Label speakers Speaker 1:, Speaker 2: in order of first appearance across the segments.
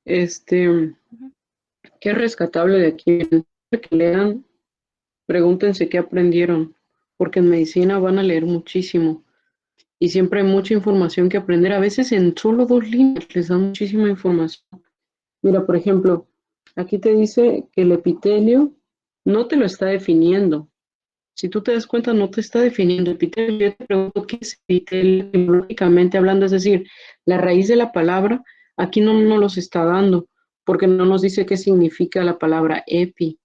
Speaker 1: Este,
Speaker 2: Ujú.
Speaker 1: ¿Qué es rescatable de aquí? Que lean, pregúntense qué aprendieron, porque en medicina van a leer muchísimo y siempre hay mucha información que aprender. A veces en solo 2 líneas les dan muchísima información. Mira, por ejemplo, aquí te dice que el epitelio no te lo está definiendo. Si tú te das cuenta, no te está definiendo epitelio. Yo te pregunto qué es epitelio etimológicamente hablando, es decir, la raíz de la palabra, aquí no nos los está dando, porque no nos dice qué significa la palabra epi,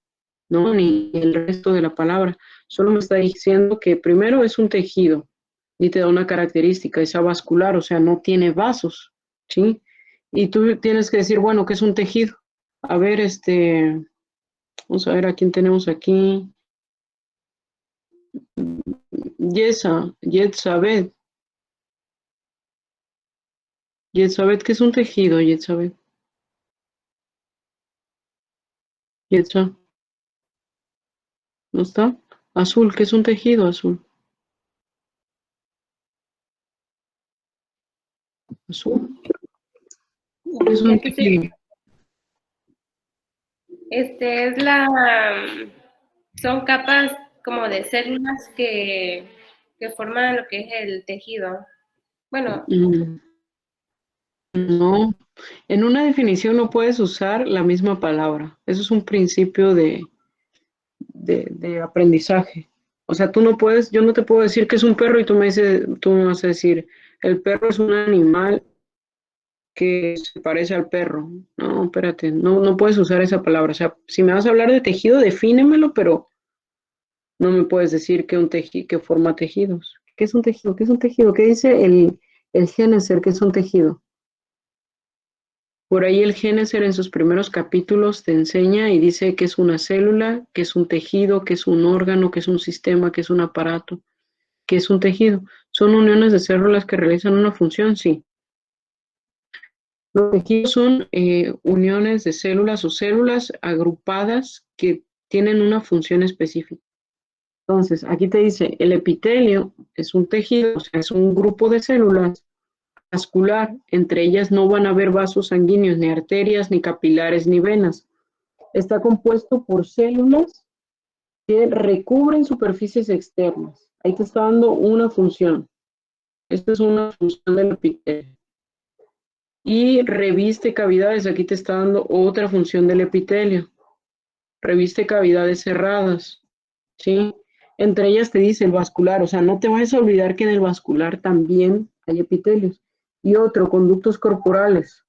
Speaker 1: ¿no? Ni el resto de la palabra. Solo me está diciendo que primero es un tejido y te da una característica, es avascular, o sea, no tiene vasos, ¿sí? Y tú tienes que decir, bueno, ¿qué es un tejido? A ver, vamos a ver a quién tenemos aquí. Yetzabeth. Yetzabeth, ¿qué es un tejido, Yetzabeth? Yetza, ¿no está? Azul, ¿qué es un tejido azul? Azul, ¿qué es
Speaker 2: Y
Speaker 1: un
Speaker 2: aquí se,
Speaker 1: tejido?
Speaker 2: es son capas como de células que forman lo que es el tejido. Bueno,
Speaker 1: Mm, no, en una definición no puedes usar la misma palabra. Eso es un principio de aprendizaje. O sea, tú no puedes, yo no te puedo decir que es un perro y tú me vas a decir, el perro es un animal que se parece al perro. No, espérate, no puedes usar esa palabra. O sea, si me vas a hablar de tejido, defínemelo, pero no me puedes decir que un tejido, que forma tejidos. ¿Qué es un tejido? ¿Qué es un tejido? ¿Qué dice el Géneser? ¿Qué es un tejido? Por ahí el Géneser en sus primeros capítulos te enseña y dice que es una célula, que es un tejido, que es un órgano, que es un sistema, que es un aparato, que es un tejido. ¿Son uniones de células que realizan una función? Sí. Los tejidos son uniones de células o células agrupadas que tienen una función específica. Entonces, aquí te dice, el epitelio es un tejido, o sea, es un grupo de células vascular. Entre ellas no van a haber vasos sanguíneos, ni arterias, ni capilares, ni venas. Está compuesto por células que recubren superficies externas. Ahí te está dando una función. Esta es una función del epitelio. Y reviste cavidades. Aquí te está dando otra función del epitelio. Reviste cavidades cerradas. ¿Sí? Entre ellas te dice el vascular, o sea, no te vayas a olvidar que en el vascular también hay epitelios. Y otro, conductos corporales,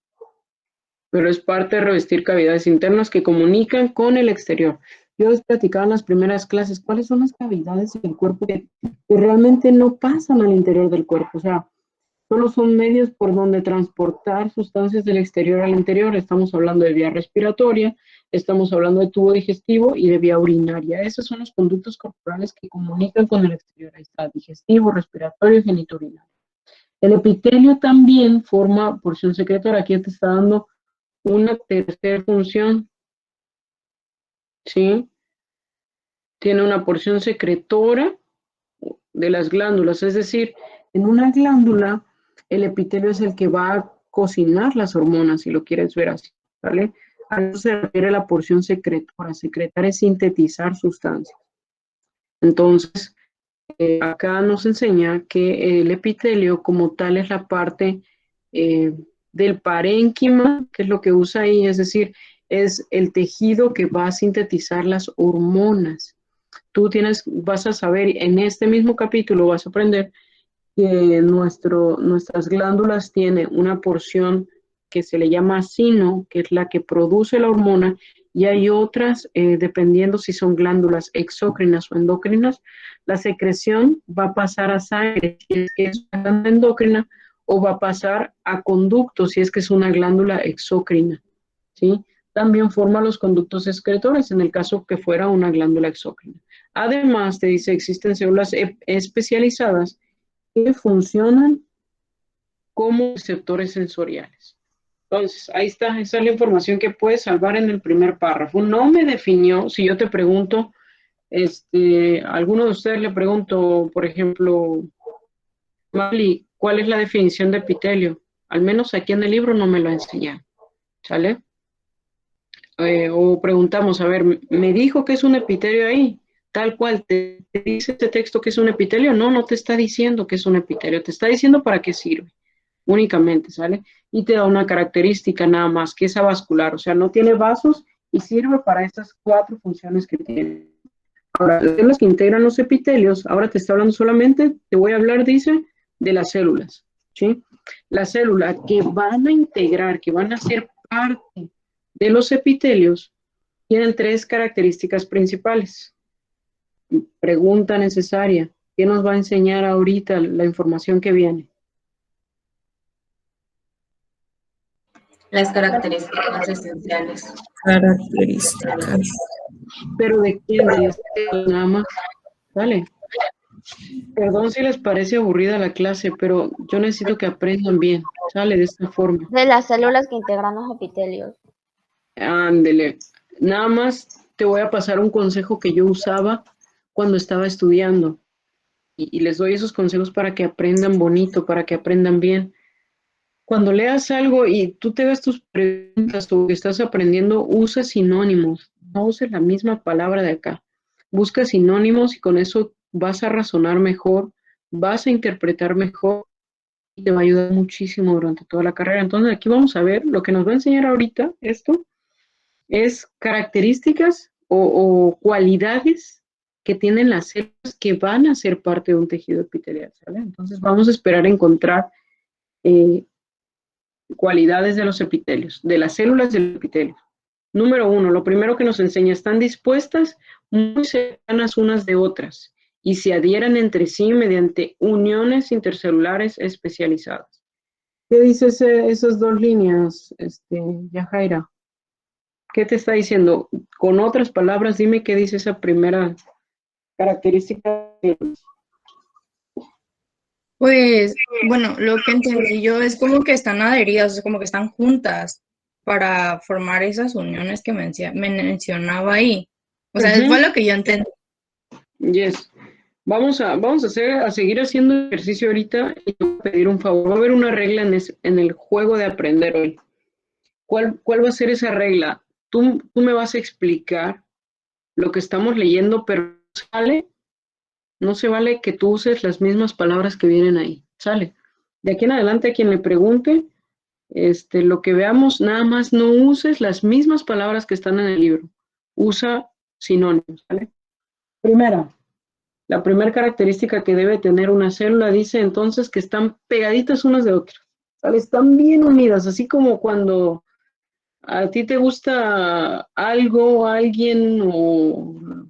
Speaker 1: pero es parte de revestir cavidades internas que comunican con el exterior. Yo les platicaba en las primeras clases cuáles son las cavidades del cuerpo que realmente no pasan al interior del cuerpo, o sea, solo son medios por donde transportar sustancias del exterior al interior. Estamos hablando de vía respiratoria, estamos hablando de tubo digestivo y de vía urinaria. Esos son los conductos corporales que comunican con el exterior. Ahí está, digestivo, respiratorio y genitourinario. El epitelio también forma porción secretora. Aquí te está dando una tercera función, ¿sí? Tiene una porción secretora de las glándulas, es decir, en una glándula el epitelio es el que va a cocinar las hormonas, si lo quieres ver así, ¿vale? A eso se refiere la porción secretora. Secretar es sintetizar sustancias. Entonces, acá nos enseña que el epitelio como tal es la parte eh, del parénquima, que es lo que usa ahí, es decir, es el tejido que va a sintetizar las hormonas. Vas a saber, en este mismo capítulo vas a aprender que nuestras glándulas tienen una porción que se le llama sino, que es la que produce la hormona, y hay otras, dependiendo si son glándulas exócrinas o endocrinas, la secreción va a pasar a sangre, si es que es una glándula endocrina, o va a pasar a conductos, si es que es una glándula exócrina, ¿sí? También forma los conductos excretores, en el caso que fuera una glándula exócrina. Además, te dice, existen células especializadas que funcionan como receptores sensoriales. Entonces, ahí está, esa es la información que puedes salvar en el primer párrafo. No me definió, si yo te pregunto, a alguno de ustedes le pregunto, por ejemplo, Mali, ¿cuál es la definición de epitelio? Al menos aquí en el libro no me lo enseñan. ¿sale? O preguntamos, a ver, ¿me dijo que es un epitelio ahí? Tal cual, ¿te dice este texto que es un epitelio? No, no te está diciendo que es un epitelio, te está diciendo para qué sirve, únicamente, ¿sale? Y te da una característica nada más, que es avascular, o sea, no tiene vasos y sirve para estas 4 funciones que tiene. Ahora, las células que integran los epitelios, ahora te está hablando solamente, te voy a hablar, dice, de las células, ¿sí? Las células que van a integrar, que van a ser parte de los epitelios, tienen 3 características principales. Pregunta necesaria, ¿qué nos va a enseñar ahorita la información que viene?
Speaker 3: Las características esenciales.
Speaker 4: Características.
Speaker 1: ¿Pero de quién? De las células nada más, ¿vale? Perdón si les parece aburrida la clase, pero yo necesito que aprendan bien, ¿sale? De esta forma.
Speaker 5: De las células que integran los epitelios.
Speaker 1: Ándele. Nada más te voy a pasar un consejo que yo usaba cuando estaba estudiando. Y les doy esos consejos para que aprendan bonito, para que aprendan bien. Cuando leas algo y tú te hagas tus preguntas o que estás aprendiendo, usa sinónimos. No uses la misma palabra de acá. Busca sinónimos y con eso vas a razonar mejor, vas a interpretar mejor y te va a ayudar muchísimo durante toda la carrera. Entonces aquí vamos a ver lo que nos va a enseñar ahorita esto es características o cualidades que tienen las células que van a ser parte de un tejido epitelial, ¿sale? Entonces vamos a esperar a encontrar eh, cualidades de los epitelios, de las células del epitelio. Número 1, lo primero que nos enseña, están dispuestas muy cercanas unas de otras y se adhieren entre sí mediante uniones intercelulares especializadas. ¿Qué dice esas 2 líneas, Yajaira? ¿Qué te está diciendo? Con otras palabras, dime qué dice esa primera característica.
Speaker 4: Pues, bueno, lo que entendí yo es como que están adheridas, o sea, como que están juntas para formar esas uniones que mencionaba ahí. O sea, fue lo que yo entendí.
Speaker 1: Yes. Vamos a seguir haciendo ejercicio ahorita y te voy a pedir un favor. Va a haber una regla en el juego de aprender hoy. ¿Cuál va a ser esa regla? Tú me vas a explicar lo que estamos leyendo, pero no se vale que tú uses las mismas palabras que vienen ahí. Sale. De aquí en adelante, a quien le pregunte, lo que veamos, nada más no uses las mismas palabras que están en el libro. Usa sinónimos, ¿vale? La primera característica que debe tener una célula dice entonces que están pegaditas unas de otras, ¿vale? Están bien unidas, así como cuando a ti te gusta algo, alguien o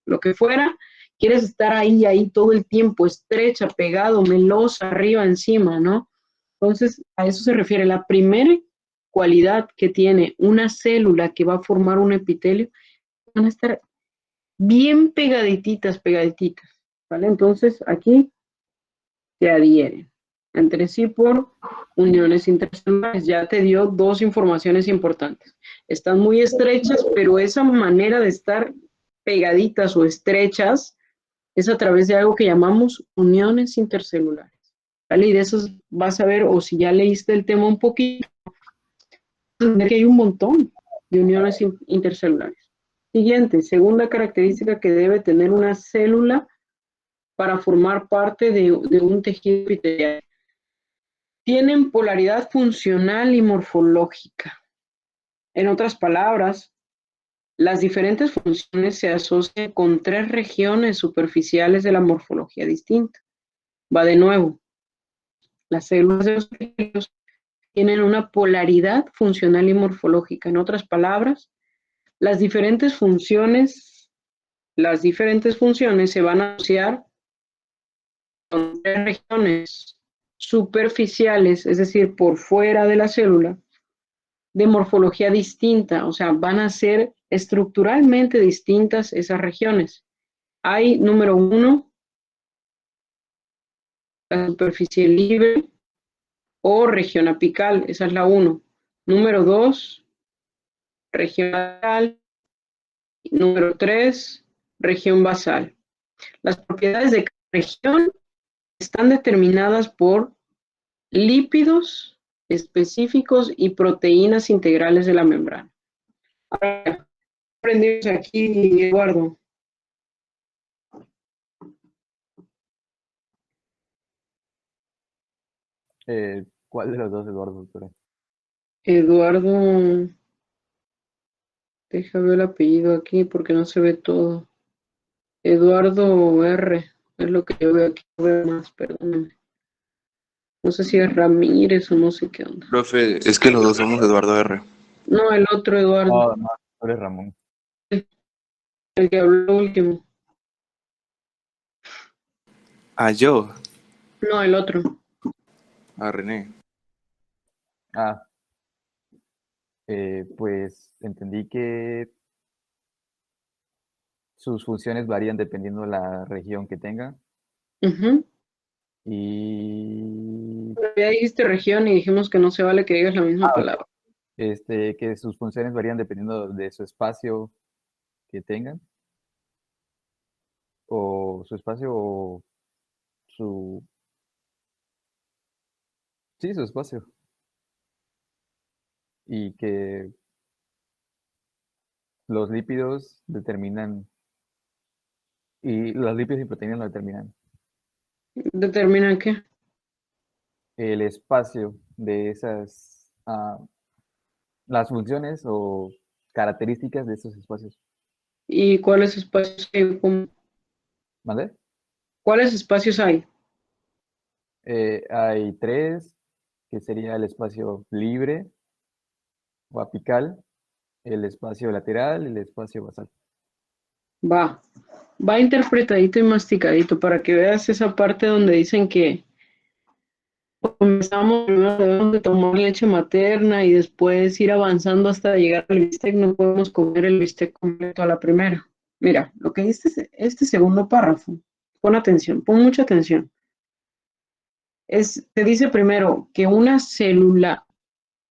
Speaker 1: lo que fuera, quieres estar ahí todo el tiempo, estrecha, pegado, melosa, arriba, encima, ¿no? Entonces, a eso se refiere. La primera cualidad que tiene una célula que va a formar un epitelio, van a estar bien pegaditas, ¿vale? Entonces, aquí se adhieren entre sí por uniones intercelulares. Ya te dio 2 informaciones importantes. Están muy estrechas, pero esa manera de estar pegaditas o estrechas es a través de algo que llamamos uniones intercelulares. ¿Vale? Y de esos vas a ver, o si ya leíste el tema un poquito, que hay un montón de uniones intercelulares. Siguiente, segunda característica que debe tener una célula para formar parte de un tejido epitelial. Tienen polaridad funcional y morfológica. En otras palabras, las diferentes funciones se asocian con 3 regiones superficiales de la morfología distinta. Va de nuevo. Las células de los epitelios tienen una polaridad funcional y morfológica. En otras palabras, las diferentes funciones se van a asociar con 3 regiones superficiales, es decir, por fuera de la célula, de morfología distinta, o sea, van a ser estructuralmente distintas esas regiones. Hay, número 1, la superficie libre o región apical, esa es la 1. Número 2, región basal. Número 3, región basal. Las propiedades de cada región están determinadas por lípidos específicos y proteínas integrales de la membrana. Ahora, aprendimos aquí, Eduardo.
Speaker 6: ¿Cuál de los dos, Eduardo, doctora?
Speaker 1: Eduardo, deja ver el apellido aquí porque no se ve todo. Eduardo R, es lo que yo veo aquí, no veo más, perdóname. No sé si es Ramírez o no sé qué onda.
Speaker 7: Profe, es que los dos somos Eduardo R.
Speaker 1: No, el otro Eduardo,
Speaker 6: No, tú eres Ramón.
Speaker 1: el que habló último.
Speaker 7: Ah, yo.
Speaker 1: No, el otro.
Speaker 7: Ah, René.
Speaker 6: Ah, pues entendí que sus funciones varían dependiendo de la región que tenga
Speaker 1: Ujú.
Speaker 6: y
Speaker 1: Ya dijiste región y dijimos que no se vale que digas la misma palabra.
Speaker 6: que sus funciones varían dependiendo de su espacio que tengan o su espacio o su... Sí, su espacio. Y que los lípidos determinan, y los lípidos y proteínas lo determinan.
Speaker 1: ¿Determinan qué?
Speaker 6: El espacio de esas, las funciones o características de esos espacios.
Speaker 1: ¿Y cuáles espacios hay?
Speaker 6: ¿Vale?
Speaker 1: ¿Cuáles espacios hay?
Speaker 6: Hay tres, que sería el espacio libre o apical, el espacio lateral y el espacio basal.
Speaker 1: Va interpretadito y masticadito para que veas esa parte donde dicen que comenzamos primero debemos de tomar leche materna y después ir avanzando hasta llegar al bistec. No podemos comer el bistec completo a la primera. Mira, lo que dice este segundo párrafo, pon atención, pon mucha atención. Te dice primero que una célula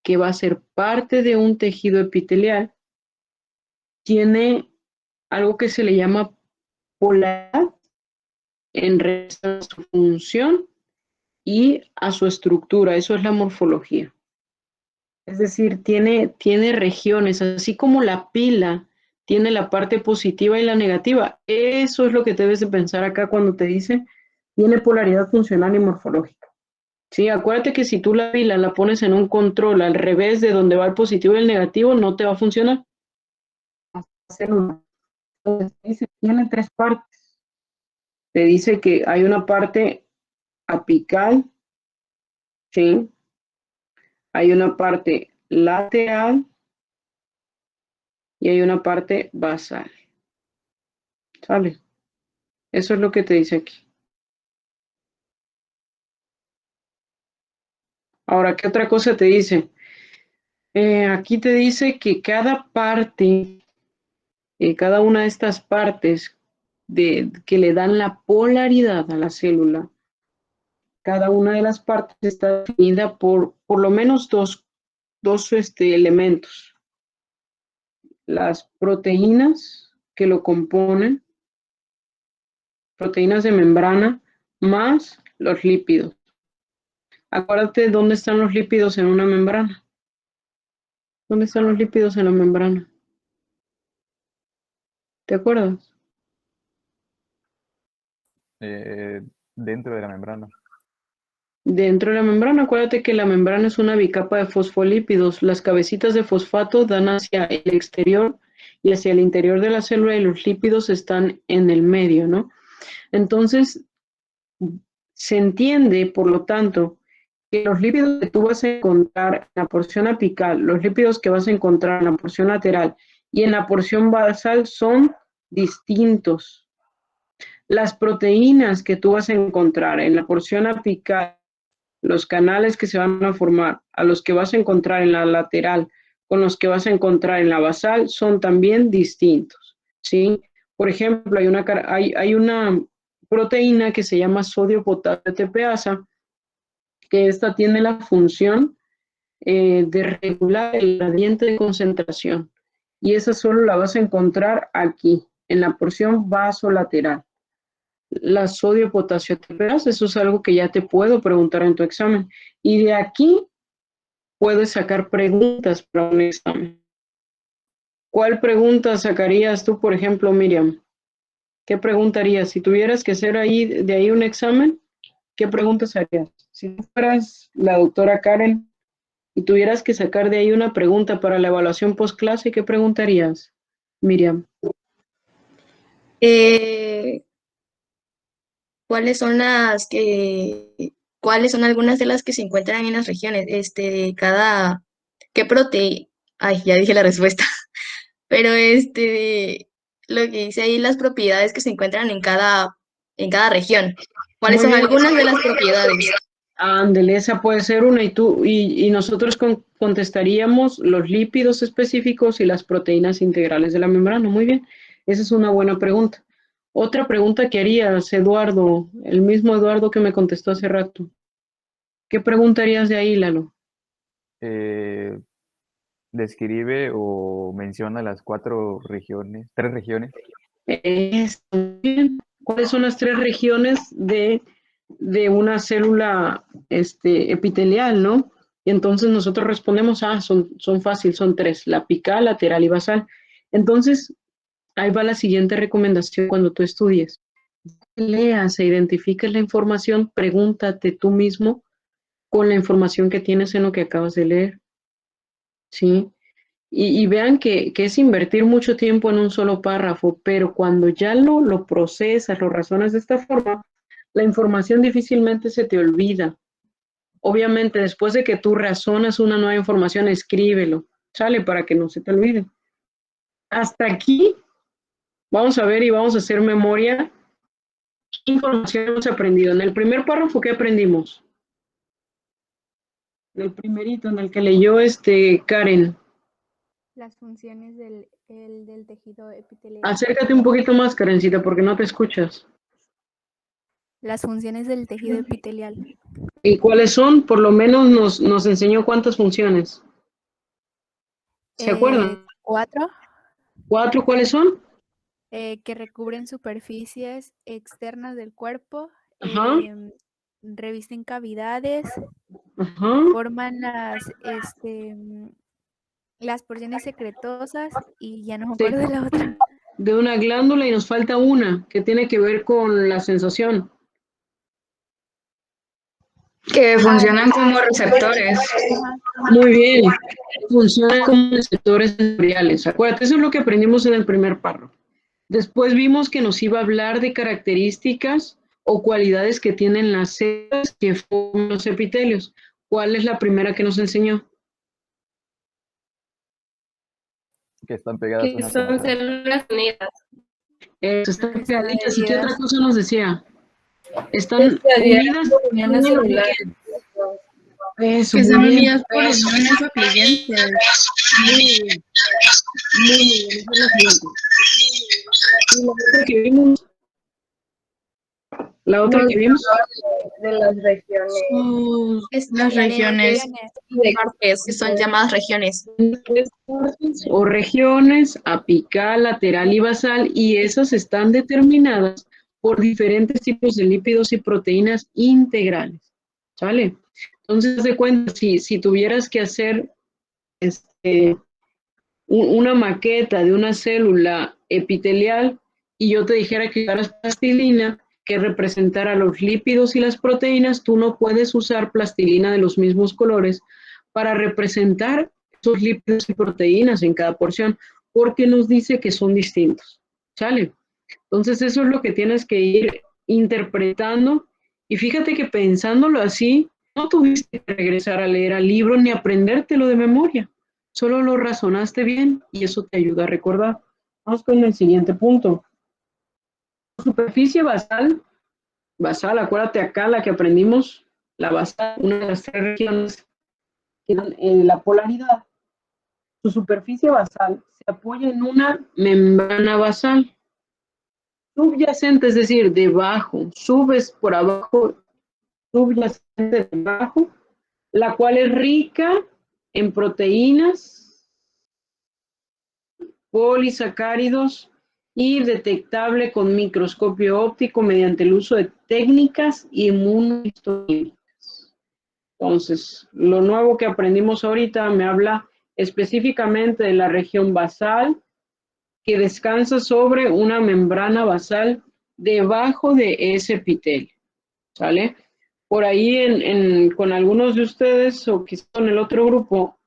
Speaker 1: que va a ser parte de un tejido epitelial tiene algo que se le llama polaridad en relación a su función y a su estructura. Eso es la morfología. Es decir, tiene regiones, así como la pila tiene la parte positiva y la negativa. Eso es lo que debes de pensar acá cuando te dice tiene polaridad funcional y morfológica. Sí, acuérdate que si tú la pila la pones en un control al revés de donde va el positivo y el negativo, no te va a funcionar. Entonces, dice, tiene tres partes. Te dice que hay una parte apical, ¿sí? Hay una parte lateral y hay una parte basal. ¿Sale? Eso es lo que te dice aquí. Ahora, ¿qué otra cosa te dice? Aquí te dice que cada parte, cada una de estas partes que le dan la polaridad a la célula, cada una de las partes está definida por lo menos dos elementos. Las proteínas que lo componen, proteínas de membrana, más los lípidos. Acuérdate dónde están los lípidos en una membrana. ¿Dónde están los lípidos en la membrana? ¿Te acuerdas?
Speaker 6: Dentro de la membrana.
Speaker 1: Dentro de la membrana, acuérdate que la membrana es una bicapa de fosfolípidos. Las cabecitas de fosfato dan hacia el exterior y hacia el interior de la célula y los lípidos están en el medio, ¿no? Entonces, se entiende, por lo tanto, que los lípidos que tú vas a encontrar en la porción apical, los lípidos que vas a encontrar en la porción lateral y en la porción basal son distintos. Las proteínas que tú vas a encontrar en la porción apical, los canales que se van a formar, a los que vas a encontrar en la lateral, con los que vas a encontrar en la basal, son también distintos, ¿sí? Por ejemplo, hay una proteína que se llama sodio potasio ATPasa, que esta tiene la función de regular el gradiente de concentración. Y esa solo la vas a encontrar aquí, en la porción vasolateral. La sodio potasio ATPasa, eso es algo que ya te puedo preguntar en tu examen. Y de aquí puedes sacar preguntas para un examen. ¿Cuál pregunta sacarías tú, por ejemplo, Miriam? ¿Qué preguntarías? Si tuvieras que hacer de ahí un examen, ¿qué preguntas harías? Si tú fueras la doctora Karen y tuvieras que sacar de ahí una pregunta para la evaluación post-clase, ¿qué preguntarías, Miriam?
Speaker 4: ¿Cuáles son cuáles son algunas de las que se encuentran en las regiones? ¿Qué proteína? Ay, ya dije la respuesta. Pero lo que dice ahí, las propiedades que se encuentran en cada región. ¿Cuáles
Speaker 1: Muy
Speaker 4: son
Speaker 1: bien.
Speaker 4: algunas de las propiedades?
Speaker 1: Ándele, esa puede ser una y nosotros contestaríamos los lípidos específicos y las proteínas integrales de la membrana. Muy bien, esa es una buena pregunta. Otra pregunta que harías, Eduardo, el mismo Eduardo que me contestó hace rato. ¿Qué preguntarías de ahí, Lalo?
Speaker 6: Describe o menciona las 3 regiones.
Speaker 1: Bien. ¿Cuáles son las 3 regiones de una célula epitelial, no? Y entonces nosotros respondemos, son fáciles, son 3, la apical, lateral y basal. Entonces, ahí va la siguiente recomendación cuando tú estudies. Leas e identifiques la información, pregúntate tú mismo con la información que tienes en lo que acabas de leer, ¿sí? Y vean que es invertir mucho tiempo en un solo párrafo, pero cuando ya lo procesas, lo razonas de esta forma, la información difícilmente se te olvida. Obviamente, después de que tú razonas una nueva información, escríbelo, sale para que no se te olvide. Hasta aquí, vamos a ver y vamos a hacer memoria. ¿Qué información hemos aprendido? En el primer párrafo, ¿qué aprendimos? En el primerito, en el que leyó Karen.
Speaker 8: Las funciones del tejido epitelial.
Speaker 1: Acércate un poquito más, Karencita, porque no te escuchas.
Speaker 8: Las funciones del tejido epitelial.
Speaker 1: ¿Y cuáles son? Por lo menos nos enseñó cuántas funciones. ¿Se acuerdan?
Speaker 8: 4.
Speaker 1: 4, ¿cuáles son?
Speaker 8: Que recubren superficies externas del cuerpo,
Speaker 1: Ajá.
Speaker 8: revisten cavidades,
Speaker 1: Ajá.
Speaker 8: forman las porciones secretosas y ya no me acuerdo de la otra.
Speaker 1: De una glándula y nos falta una que tiene que ver con la sensación.
Speaker 4: Que funcionan como receptores.
Speaker 1: Muy bien. Funcionan como receptores sensoriales. Acuérdate, eso es lo que aprendimos en el primer párrafo. Después vimos que nos iba a hablar de características o cualidades que tienen las células que forman los epitelios. ¿Cuál es la primera que nos enseñó?
Speaker 6: Que están pegadas
Speaker 2: Que
Speaker 6: unas con
Speaker 2: son
Speaker 6: otras.
Speaker 2: células unidas.
Speaker 1: Están
Speaker 8: Que están
Speaker 1: pegaditas. ¿Y qué otra
Speaker 8: adheridas.
Speaker 1: cosa nos decía? Están unidas. Eso,
Speaker 4: Que están
Speaker 1: muy bien.
Speaker 4: unidas por uniones o clientes.
Speaker 1: Muy bien. Muy bien. Esa es la siguiente. Y la otra que vimos. La otra que vimos.
Speaker 3: De las regiones.
Speaker 4: Las regiones, que son llamadas regiones.
Speaker 1: O regiones apical, lateral y basal, y esas están determinadas por diferentes tipos de lípidos y proteínas integrales. ¿Sale? Entonces, de cuenta, si tuvieras que hacer una maqueta de una célula epitelial y yo te dijera que usaras plastilina que representara los lípidos y las proteínas, tú no puedes usar plastilina de los mismos colores para representar esos lípidos y proteínas en cada porción, porque nos dice que son distintos. ¿Sale? Entonces eso es lo que tienes que ir interpretando y fíjate que pensándolo así, no tuviste que regresar a leer al libro ni aprendértelo de memoria, solo lo razonaste bien y eso te ayuda a recordar. Vamos con el siguiente punto. Superficie basal, acuérdate acá la que aprendimos, la basal, una de las 3 regiones que dan la polaridad. Su superficie basal se apoya en una membrana basal subyacente, es decir, debajo, subes por abajo, subyacente debajo, la cual es rica en proteínas, polisacáridos y detectable con microscopio óptico mediante el uso de técnicas inmunohistoquímicas. Entonces, lo nuevo que aprendimos ahorita me habla específicamente de la región basal, que descansa sobre una membrana basal debajo de ese epitelio, ¿sale? Por ahí con algunos de ustedes, o quizás con el otro grupo,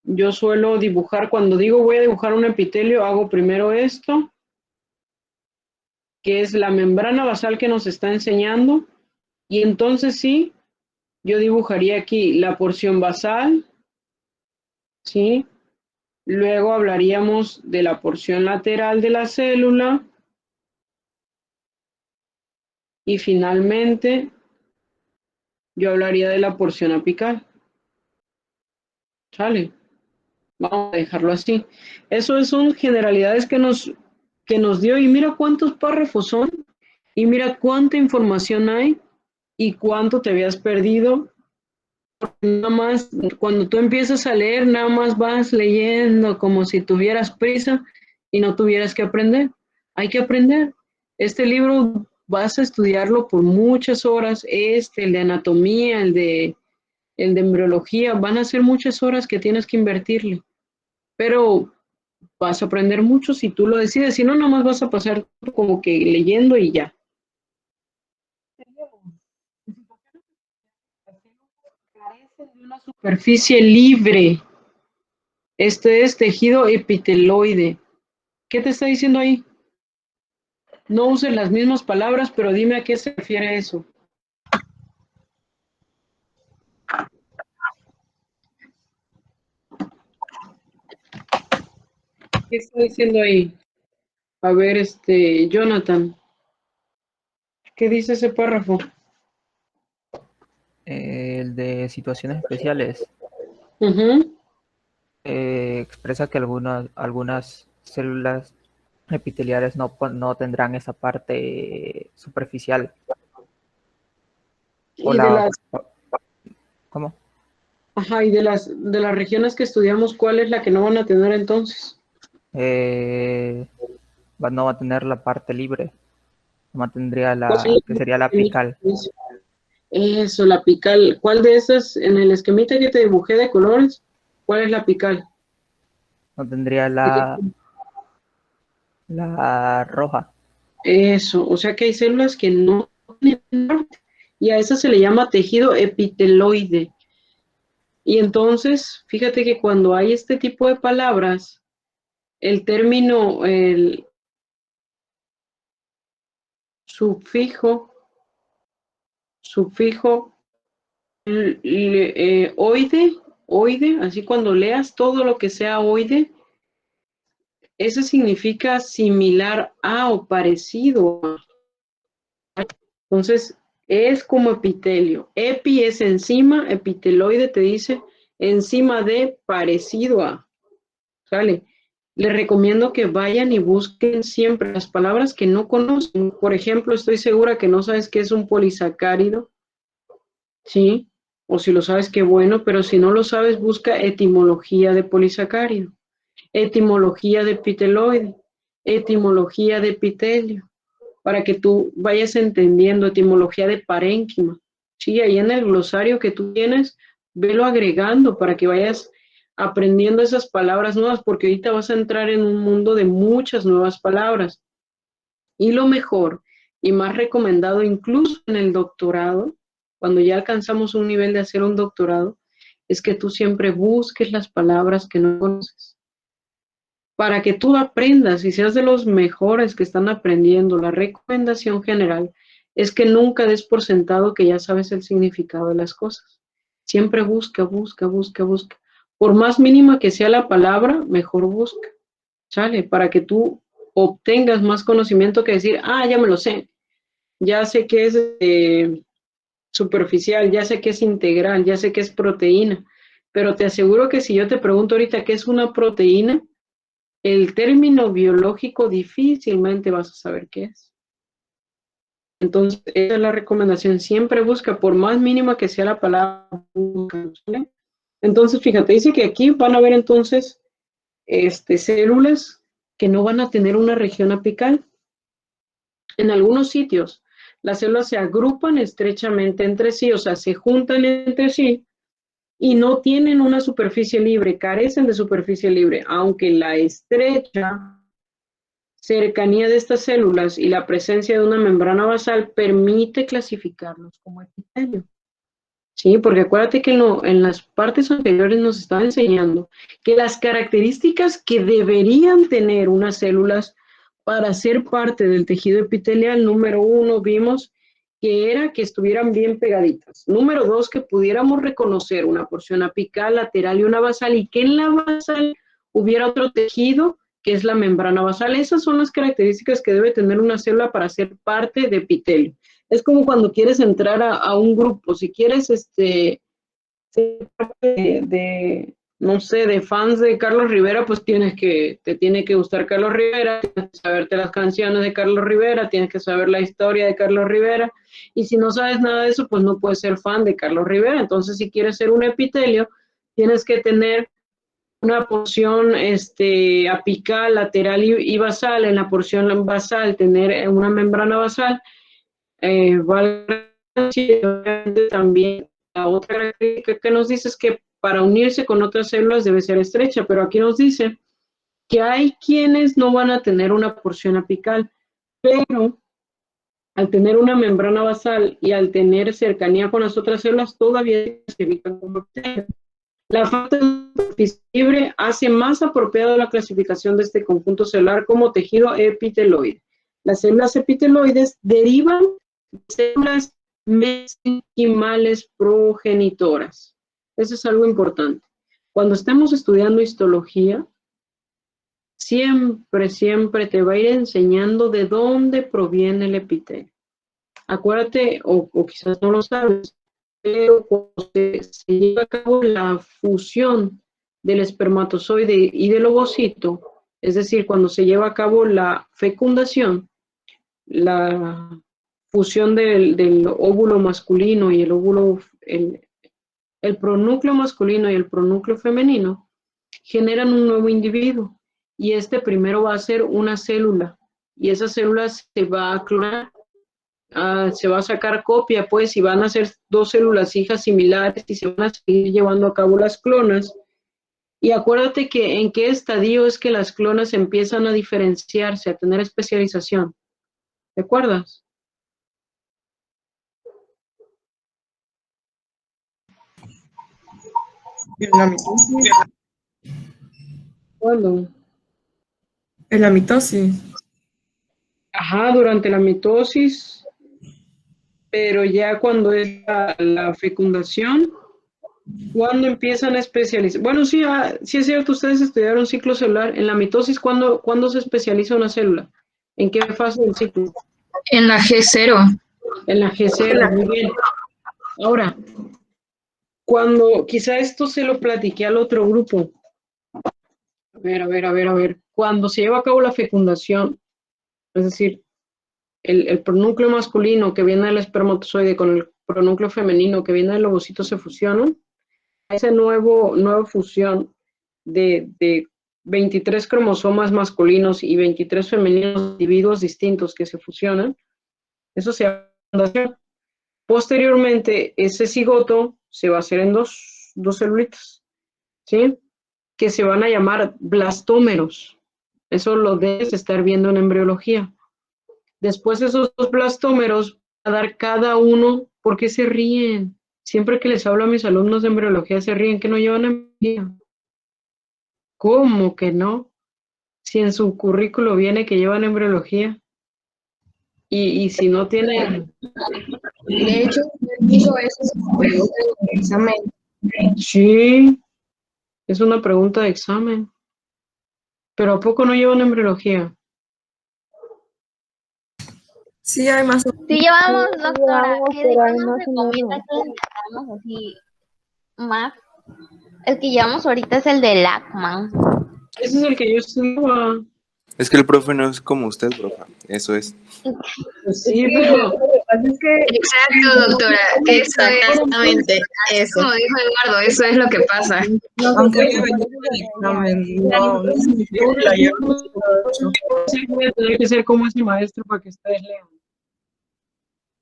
Speaker 1: yo suelo dibujar, cuando digo voy a dibujar un epitelio, hago primero esto, que es la membrana basal que nos está enseñando, y entonces sí, yo dibujaría aquí la porción basal, ¿sí? Luego hablaríamos de la porción lateral de la célula, y finalmente yo hablaría de la porción apical. ¿Sale? Vamos a dejarlo así. Eso son generalidades que nos dio, y mira cuántos párrafos son, y mira cuánta información hay, y cuánto te habías perdido. Nada más, cuando tú empiezas a leer, nada más vas leyendo como si tuvieras prisa y no tuvieras que aprender. Hay que aprender. Este libro vas a estudiarlo por muchas horas, el de anatomía, el de embriología, van a ser muchas horas que tienes que invertirle, pero vas a aprender mucho si tú lo decides, si no, nada más vas a pasar como que leyendo y ya. Carecen de una superficie libre. Este es tejido epiteloide. ¿Qué te está diciendo ahí? No uses las mismas palabras, pero dime a qué se refiere eso. ¿Qué está diciendo ahí? A ver, Jonathan, ¿qué dice ese párrafo?
Speaker 9: El de situaciones especiales.
Speaker 1: Uh-huh.
Speaker 9: Expresa que algunas células epiteliales no tendrán esa parte superficial.
Speaker 1: Y de las,
Speaker 9: ¿Cómo?
Speaker 1: ajá, y de las regiones que estudiamos, ¿cuál es la que no van a tener entonces?
Speaker 9: No va a tener la parte libre. No tendría que sería la apical.
Speaker 1: Eso, la apical. ¿Cuál de esas, en el esquemita que te dibujé de colores, cuál es la apical?
Speaker 9: No tendría la roja.
Speaker 1: Eso, o sea que hay células que no tienen parte, y a eso se le llama tejido epiteloide. Y entonces, fíjate que cuando hay este tipo de palabras, el término, el sufijo, oide, así cuando leas todo lo que sea oide, eso significa similar a o parecido a. Entonces, es como epitelio. Epi es encima, epiteloide te dice encima de, parecido a. ¿Sale? Les recomiendo que vayan y busquen siempre las palabras que no conocen. Por ejemplo, estoy segura que no sabes qué es un polisacárido, ¿sí? O si lo sabes, qué bueno, pero si no lo sabes, busca etimología de polisacárido, etimología de epiteloide, etimología de epitelio, para que tú vayas entendiendo, etimología de parénquima. Sí, ahí en el glosario que tú tienes, velo agregando para que vayas aprendiendo esas palabras nuevas, porque ahorita vas a entrar en un mundo de muchas nuevas palabras. Y lo mejor y más recomendado, incluso en el doctorado, cuando ya alcanzamos un nivel de hacer un doctorado, es que tú siempre busques las palabras que no conoces, para que tú aprendas y seas de los mejores que están aprendiendo. La recomendación general es que nunca des por sentado que ya sabes el significado de las cosas. Siempre busca. Por más mínima que sea la palabra, mejor busca. ¿Sale? Para que tú obtengas más conocimiento que decir, ya me lo sé. Ya sé que es superficial, ya sé que es integral, ya sé que es proteína. Pero te aseguro que si yo te pregunto ahorita qué es una proteína, el término biológico difícilmente vas a saber qué es. Entonces, esa es la recomendación. Siempre busca, por más mínima que sea la palabra, ¿vale? Entonces, fíjate, dice que aquí van a haber entonces células que no van a tener una región apical. En algunos sitios las células se agrupan estrechamente entre sí, o sea, se juntan entre sí y no tienen una superficie libre, carecen de superficie libre, aunque la estrecha cercanía de estas células y la presencia de una membrana basal permite clasificarlos como epitelio. Sí, porque acuérdate que en las partes anteriores nos estaba enseñando que las características que deberían tener unas células para ser parte del tejido epitelial, número 1, vimos que era que estuvieran bien pegaditas. Número 2, que pudiéramos reconocer una porción apical, lateral y una basal, y que en la basal hubiera otro tejido, que es la membrana basal. Esas son las características que debe tener una célula para ser parte de epitelio. Es como cuando quieres entrar a un grupo, si quieres ser parte no sé, de fans de Carlos Rivera, pues te tiene que gustar Carlos Rivera, tienes que saberte las canciones de Carlos Rivera, tienes que saber la historia de Carlos Rivera, y si no sabes nada de eso, pues no puedes ser fan de Carlos Rivera. Entonces, si quieres ser un epitelio, tienes que tener una porción apical, lateral y basal. En la porción basal tener una membrana basal. También la otra característica que nos dice es que para unirse con otras células debe ser estrecha, pero aquí nos dice que hay quienes no van a tener una porción apical, pero al tener una membrana basal y al tener cercanía con las otras células todavía se ubican como epitelio. La falta de superficie libre hace más apropiada la clasificación de este conjunto celular como tejido epiteloide. Las células epiteloides derivan de células mesenquimales progenitoras. Eso es algo importante. Cuando estemos estudiando histología, siempre te va a ir enseñando de dónde proviene el epitelio. Acuérdate, o quizás no lo sabes, pero cuando se lleva a cabo la fusión del espermatozoide y del ovocito, es decir, cuando se lleva a cabo la fecundación, la fusión del óvulo masculino y el pronúcleo masculino y el pronúcleo femenino, generan un nuevo individuo, y este primero va a ser una célula, y esa célula se va a clonar. Se va a sacar copia, pues, y van a ser dos células hijas similares y se van a seguir llevando a cabo las clonas. Y acuérdate que en qué estadio es que las clonas empiezan a diferenciarse, a tener especialización. ¿Te acuerdas?
Speaker 10: En la mitosis.
Speaker 1: ¿Cuándo?
Speaker 10: En la mitosis.
Speaker 1: Ajá, durante la mitosis, pero ya cuando es la fecundación, ¿cuándo empiezan a especializar? Bueno, sí, sí es cierto, ustedes estudiaron ciclo celular. En la mitosis, ¿cuándo se especializa una célula? ¿En qué fase del ciclo?
Speaker 4: En la G0.
Speaker 1: En la G0, muy bien. Ahora, quizá esto se lo platiqué al otro grupo. A ver. Cuando se lleva a cabo la fecundación, es decir, el pronúcleo masculino que viene del espermatozoide con el pronúcleo femenino que viene del ovocito se fusionan, esa nueva fusión de 23 cromosomas masculinos y 23 femeninos, individuos distintos que se fusionan, eso se llama fecundación. Posteriormente, ese cigoto se va a hacer en dos celulitas, ¿sí? Que se van a llamar blastómeros. Eso lo debes estar viendo en embriología. Después esos dos blastómeros van a dar cada uno. ¿Por qué se ríen? Siempre que les hablo a mis alumnos de embriología se ríen que no llevan embriología. ¿Cómo que no? Si en su currículo viene que llevan embriología. Y si no tienen...
Speaker 4: De hecho, hizo eso en el examen.
Speaker 1: Sí, es una pregunta de examen. ¿Pero a poco no llevan embriología?
Speaker 10: Sí, hay más.
Speaker 5: Sí llevamos,
Speaker 3: Sí,
Speaker 5: doctora,
Speaker 3: llevamos,
Speaker 5: que
Speaker 3: pero hay
Speaker 5: nos
Speaker 3: más o
Speaker 5: recomienda
Speaker 3: menos.
Speaker 5: que le sacamos así más. El que llevamos ahorita es el de Lachman.
Speaker 1: Ese es el que yo estudiaba.
Speaker 7: Es que el profe no es como usted, profe. Eso es.
Speaker 1: Pues sí, pero...
Speaker 4: Exacto, doctora. Exactamente. Eso. Como dijo Eduardo, eso es lo que pasa.
Speaker 10: Aunque haya venido el examen, no significa que la llevamos.
Speaker 1: Tiene que ser como ese maestro para que ustedes lean.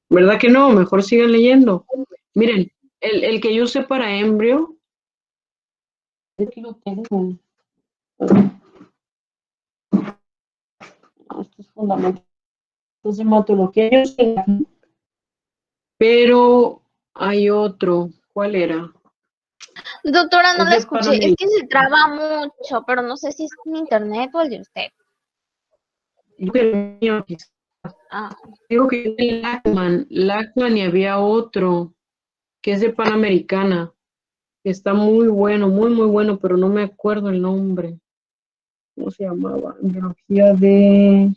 Speaker 1: ¿Verdad que no? Mejor sigan leyendo. Miren, el que yo usé para embrio, aquí lo tengo. Estos fundamentos de hematología, yo sé, pero hay otro. ¿Cuál era?
Speaker 5: Doctora, no
Speaker 1: Es
Speaker 5: la
Speaker 1: de
Speaker 5: escuché. Es que
Speaker 1: Panamérica.
Speaker 5: se traba mucho, pero no sé si es mi internet o el de usted.
Speaker 1: Yo creo que el mío, quizás.
Speaker 5: Ah,
Speaker 1: Digo que es Lachman y había otro que es de Panamericana, que está muy bueno, muy bueno, pero no me acuerdo el nombre. ¿Cómo se llamaba? Biología de...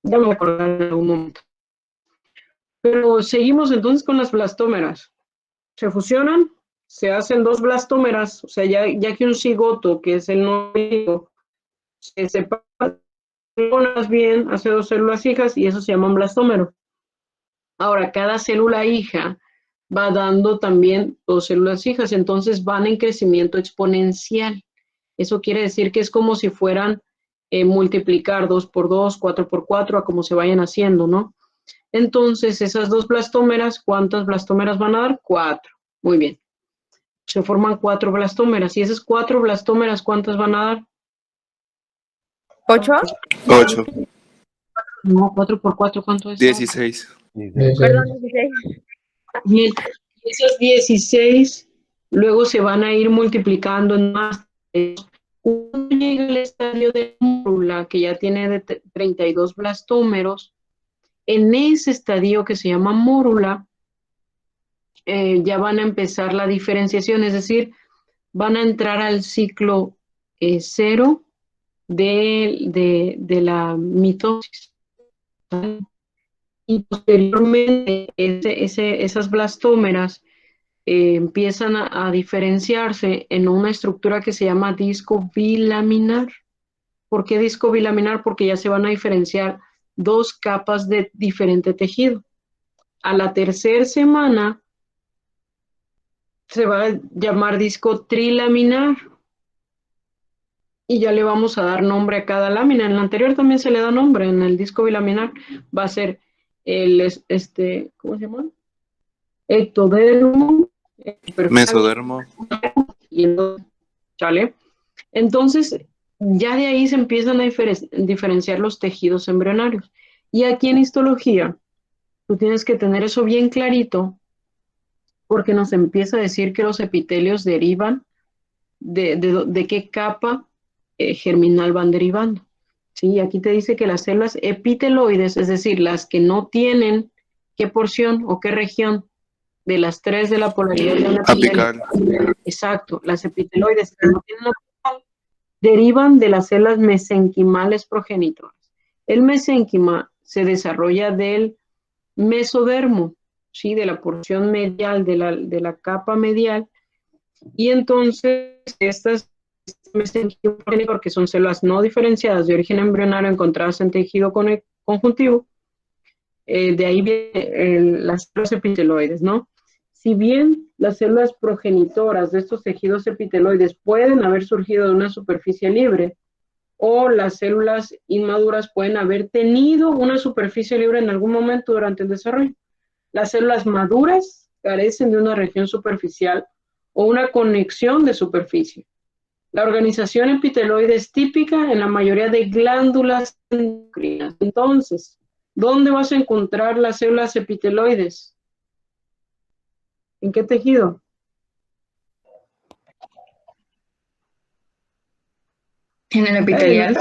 Speaker 1: Ya me voy a acordar en algún momento. Pero seguimos entonces con las blastómeras. Se fusionan, se hacen dos blastómeras, o sea, ya que un cigoto, que es el nodo, se separa bien, hace dos células hijas y eso se llama un blastómero. Ahora, cada célula hija va dando también dos células hijas, entonces van en crecimiento exponencial. Eso quiere decir que es como si fueran multiplicar 2 por 2, 4 por 4, a como se vayan haciendo, ¿no? Entonces, esas dos blastómeras, ¿cuántas blastómeras van a dar? 4. Muy bien. Se forman 4 blastómeras. Y esas 4 blastómeras, ¿cuántas van a dar?
Speaker 8: 8.
Speaker 7: 8,
Speaker 1: No, 4 por 4, ¿cuánto es?
Speaker 7: 16.
Speaker 5: perdón, 16.
Speaker 1: Bien. Y esas 16 luego se van a ir multiplicando en más. Cuando llega el estadio de mórula, que ya tiene de 32 blastómeros, en ese estadio que se llama mórula, ya van a empezar la diferenciación, es decir, van a entrar al ciclo 0 de la mitosis. Y posteriormente esas blastómeras empiezan a diferenciarse en una estructura que se llama disco bilaminar. ¿Por qué disco bilaminar? Porque ya se van a diferenciar dos capas de diferente tejido. A la tercera semana se va a llamar disco trilaminar y ya le vamos a dar nombre a cada lámina. En la anterior también se le da nombre, en el disco bilaminar va a ser ¿cómo se llama? Ectodermo,
Speaker 7: Mesodermo.
Speaker 1: y ¿sale? Entonces, ya de ahí se empiezan a diferenciar los tejidos embrionarios. Y aquí en histología, tú tienes que tener eso bien clarito, porque nos empieza a decir que los epitelios derivan de qué capa germinal van derivando. Sí, aquí te dice que las células epiteloides, es decir, las que no tienen qué porción o qué región de las 3 de la polaridad de una
Speaker 7: Apical.
Speaker 1: exacto, las epiteloides que no tienen apical derivan de las células mesenquimales progenitoras. El mesénquima se desarrolla del mesodermo, ¿sí? De la porción medial, de la capa medial, y entonces estas mesenquima progenitor, que son células no diferenciadas de origen embrionario encontradas en tejido conjuntivo, de ahí vienen las células epiteloides, ¿no? Si bien las células progenitoras de estos tejidos epiteloides pueden haber surgido de una superficie libre, o las células inmaduras pueden haber tenido una superficie libre en algún momento durante el desarrollo. Las células maduras carecen de una región superficial o una conexión de superficie. La organización epiteloide es típica en la mayoría de glándulas endocrinas. Entonces, ¿dónde vas a encontrar las células epiteloides? ¿En qué tejido?
Speaker 4: En el epitelial.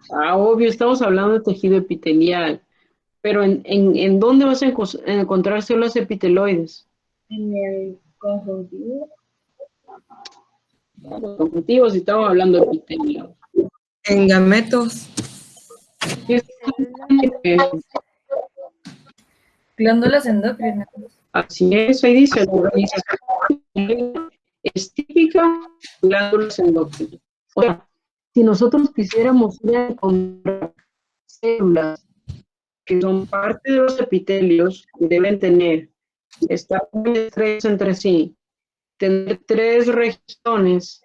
Speaker 1: Obvio, estamos hablando de tejido epitelial. Pero ¿en dónde vas a encontrar células epiteloides?
Speaker 3: En el conjuntivo.
Speaker 1: Los conjuntivos, si estamos hablando de epitelio.
Speaker 10: En gametos.
Speaker 3: Glándulas endocrinas.
Speaker 1: Así es, ahí dice, la organización es típica de glándulas endocrinas. O sea, si nosotros quisiéramos encontrar células que son parte de los epitelios, que deben tener, estar muy estrechas entre sí, tener 3 regiones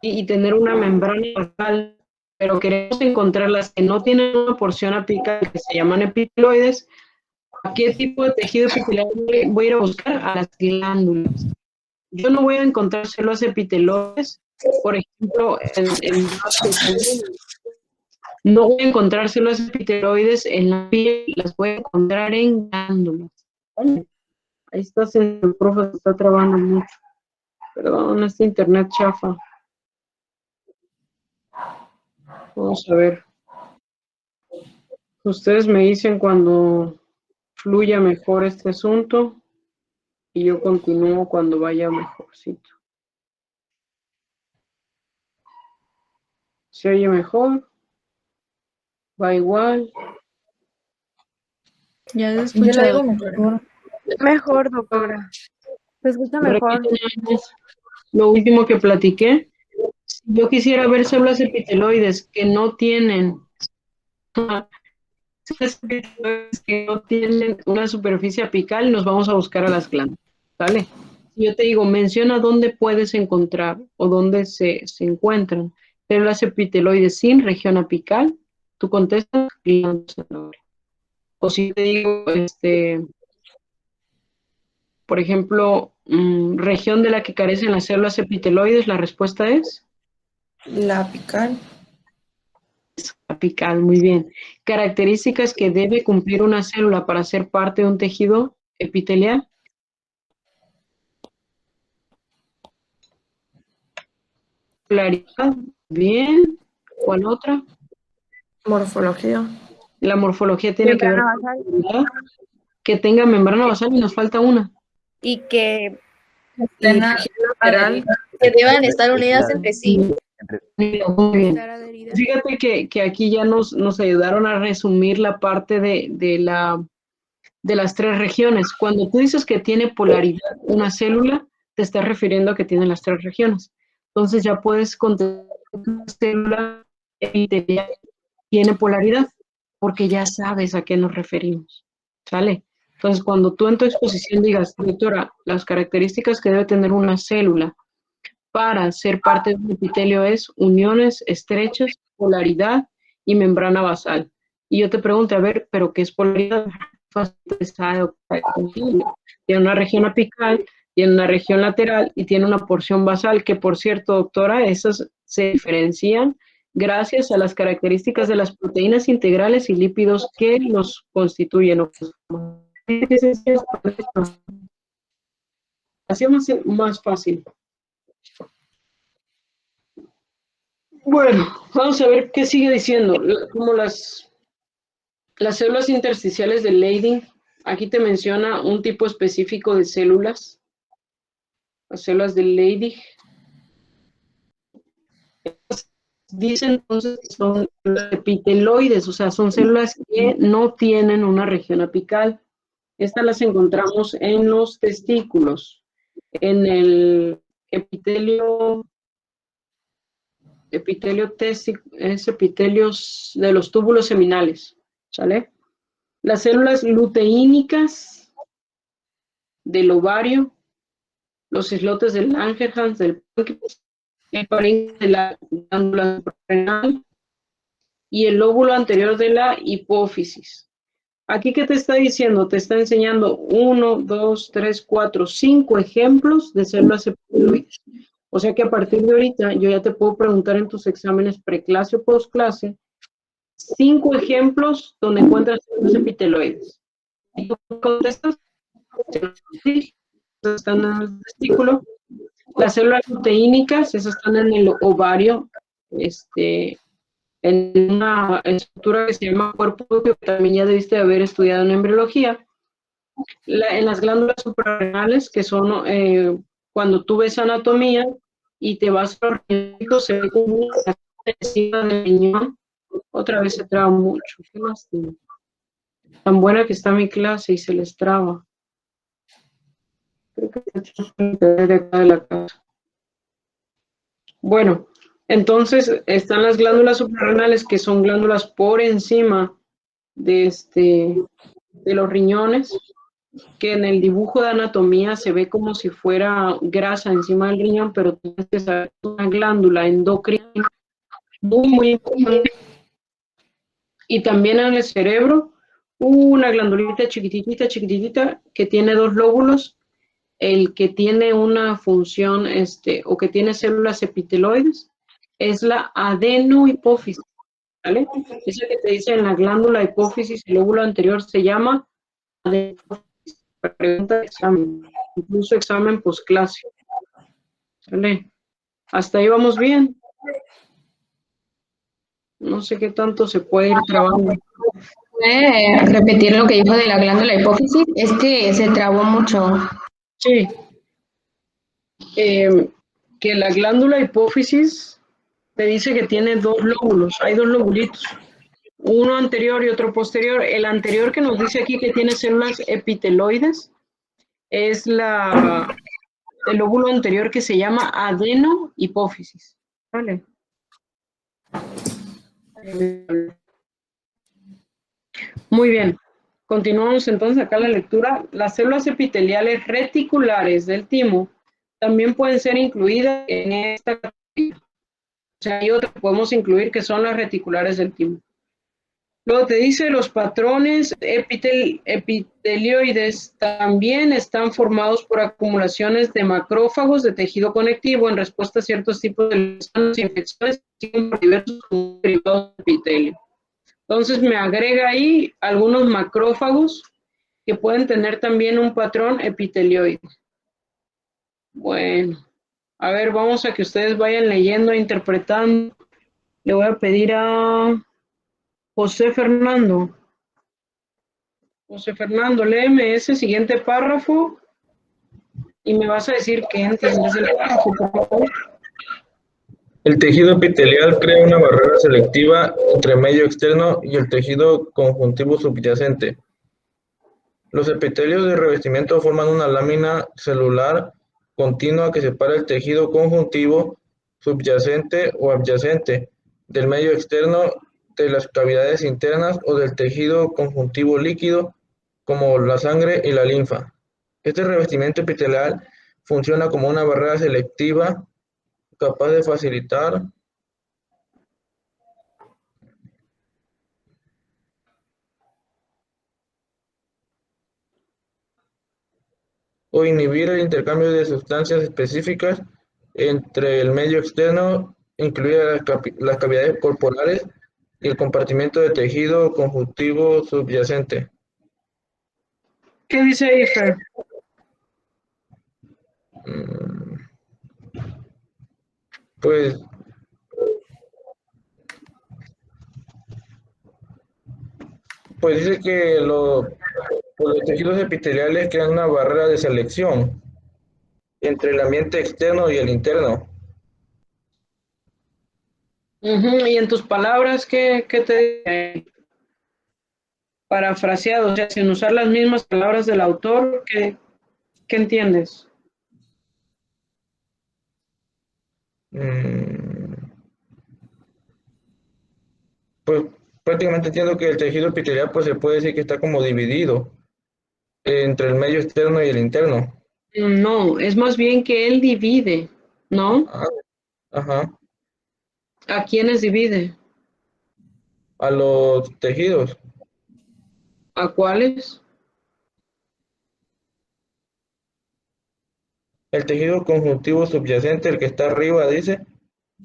Speaker 1: y tener una membrana basal pero queremos encontrar las que no tienen una porción apical, que se llaman epiteloides. ¿A qué tipo de tejido epitelial voy a ir a buscar? A las glándulas. Yo no voy a encontrar células epiteloides, por ejemplo, no voy a encontrar células epiteloides en la piel, las voy a encontrar en glándulas. ¿Vale? Ahí está, el profe se está trabando mucho. Perdón, este internet chafa. Vamos a ver. Ustedes me dicen cuando fluya mejor este asunto y yo continúo cuando vaya mejorcito. ¿Se oye mejor? ¿Va igual?
Speaker 4: Ya se
Speaker 3: Yo
Speaker 4: escucha,
Speaker 3: la digo
Speaker 4: doctora.
Speaker 3: mejor.
Speaker 8: Mejor, doctora. Se escucha mejor.
Speaker 1: Lo último que platiqué. Si yo quisiera ver células epiteloides que no tienen una superficie apical, nos vamos a buscar a las glándulas, ¿vale? Si yo te digo, menciona dónde puedes encontrar o dónde se encuentran células epiteloides sin región apical, tú contestas glándulas. O si te digo, por ejemplo, región de la que carecen las células epiteloides, la respuesta es
Speaker 10: La apical.
Speaker 1: apical, muy bien. Características que debe cumplir una célula para ser parte de un tejido epitelial. Polaridad, bien. ¿Cuál otra?
Speaker 10: Morfología.
Speaker 1: La morfología tiene que ver
Speaker 8: Membrana
Speaker 1: con
Speaker 8: basal.
Speaker 1: polaridad, que tenga membrana basal y nos falta una.
Speaker 2: Y que
Speaker 10: Lateral.
Speaker 3: Que deban estar unidas entre sí.
Speaker 1: Muy bien.
Speaker 8: Estar adherida.
Speaker 1: Fíjate que aquí ya nos ayudaron a resumir la parte de las tres regiones. Cuando tú dices que tiene polaridad una célula, te estás refiriendo a que tiene las tres regiones. Entonces ya puedes contestar que una célula epitelial tiene polaridad, porque ya sabes a qué nos referimos. ¿Sale? Entonces, cuando tú en tu exposición digas, doctora, las características que debe tener una célula para ser parte de un epitelio es uniones estrechas, polaridad y membrana basal. Y yo te pregunto, a ver, ¿pero qué es polaridad? Tiene una región apical, tiene una región lateral y tiene una porción basal, que por cierto, doctora, esas se diferencian gracias a las características de las proteínas integrales y lípidos que los constituyen. Así es más fácil. Bueno, vamos a ver qué sigue diciendo. Como las células intersticiales de Leydig, aquí te menciona un tipo específico de células. Las células de Leydig. Dicen entonces que son epiteloides, o sea, son células que no tienen una región apical. Estas las encontramos en los testículos, en el epitelio es epitelios de los túbulos seminales, ¿sale? Las células luteínicas del ovario, los islotes del Langerhans, del páncreas, el parénquima de la glándula suprarrenal y el lóbulo anterior de la hipófisis. Aquí, ¿qué te está diciendo? Te está enseñando 1, 2, 3, 4, 5 ejemplos de células epiteloides. O sea que a partir de ahorita yo ya te puedo preguntar en tus exámenes preclase o postclase 5 ejemplos donde encuentras células epiteloides. ¿Y tú contestas? Sí, están en el testículo. Las células luteínicas, esas están en el ovario, en una estructura que se llama cuerpo, que también ya debiste haber estudiado en embriología. En las glándulas suprarrenales, que son cuando tú ves anatomía y te vas a los riñones, se ve como una encima del riñón. Otra vez se traba mucho. ¿Qué más tiene? Tan buena que está mi clase y se les traba. Creo que de acá de la casa. Bueno, entonces están las glándulas suprarrenales, que son glándulas por encima de los riñones, que en el dibujo de anatomía se ve como si fuera grasa encima del riñón, pero tienes que saber que es una glándula endocrina Muy, muy importante. Y también en el cerebro, una glandulita chiquititita, chiquititita, que tiene 2 lóbulos, el que tiene una función, o que tiene células epiteloides, es la adenohipófisis, ¿vale? Esa que te dice en la glándula hipófisis, el lóbulo anterior se llama adenohipófisis. Pregunta de examen, incluso examen postclase, ¿vale? Hasta ahí vamos bien. No sé qué tanto se puede ir trabando.
Speaker 2: ¿Puede repetir lo que dijo de la glándula hipófisis? Es que se trabó mucho.
Speaker 1: Sí. Que la glándula hipófisis te dice que tiene 2 lóbulos, hay 2 lobulitos, uno anterior y otro posterior. El anterior que nos dice aquí que tiene células epiteloides es el lóbulo anterior que se llama adenohipófisis. Vale. Muy bien. Continuamos entonces acá la lectura. Las células epiteliales reticulares del timo también pueden ser incluidas en esta categoría. O sea, hay otras que podemos incluir que son las reticulares del timo. Luego te dice los patrones epitelioides también están formados por acumulaciones de macrófagos de tejido conectivo en respuesta a ciertos tipos de lesiones e infecciones por diversos derivados de epitelio. Entonces me agrega ahí algunos macrófagos que pueden tener también un patrón epitelioide. Bueno, a ver, vamos a que ustedes vayan leyendo e interpretando. Le voy a pedir a José Fernando. José Fernando, léeme ese siguiente párrafo y me vas a decir qué entiendes del párrafo, por favor.
Speaker 10: El tejido epitelial crea una barrera selectiva entre el medio externo y el tejido conjuntivo subyacente. Los epitelios de revestimiento forman una lámina celular continua que separa el tejido conjuntivo subyacente o adyacente del medio externo de las cavidades internas o del tejido conjuntivo líquido, como la sangre y la linfa. Este revestimiento epitelial funciona como una barrera selectiva capaz de facilitar o inhibir el intercambio de sustancias específicas entre el medio externo, incluidas las cavidades corporales, y el compartimento de tejido conjuntivo subyacente.
Speaker 1: ¿Qué dice ahí, Fer?
Speaker 10: Pues dice que los tejidos epiteliales crean una barrera de selección entre el ambiente externo y el interno.
Speaker 1: Y en tus palabras, ¿qué te parafraseado? O sea, sin usar las mismas palabras del autor, ¿qué entiendes?
Speaker 10: Pues prácticamente entiendo que el tejido epitelial pues se puede decir que está como dividido entre el medio externo y el interno.
Speaker 1: No, es más bien que él divide, ¿no?
Speaker 10: Ajá.
Speaker 1: ¿A quiénes divide?
Speaker 10: A los tejidos.
Speaker 1: ¿A cuáles?
Speaker 10: El tejido conjuntivo subyacente, el que está arriba, dice.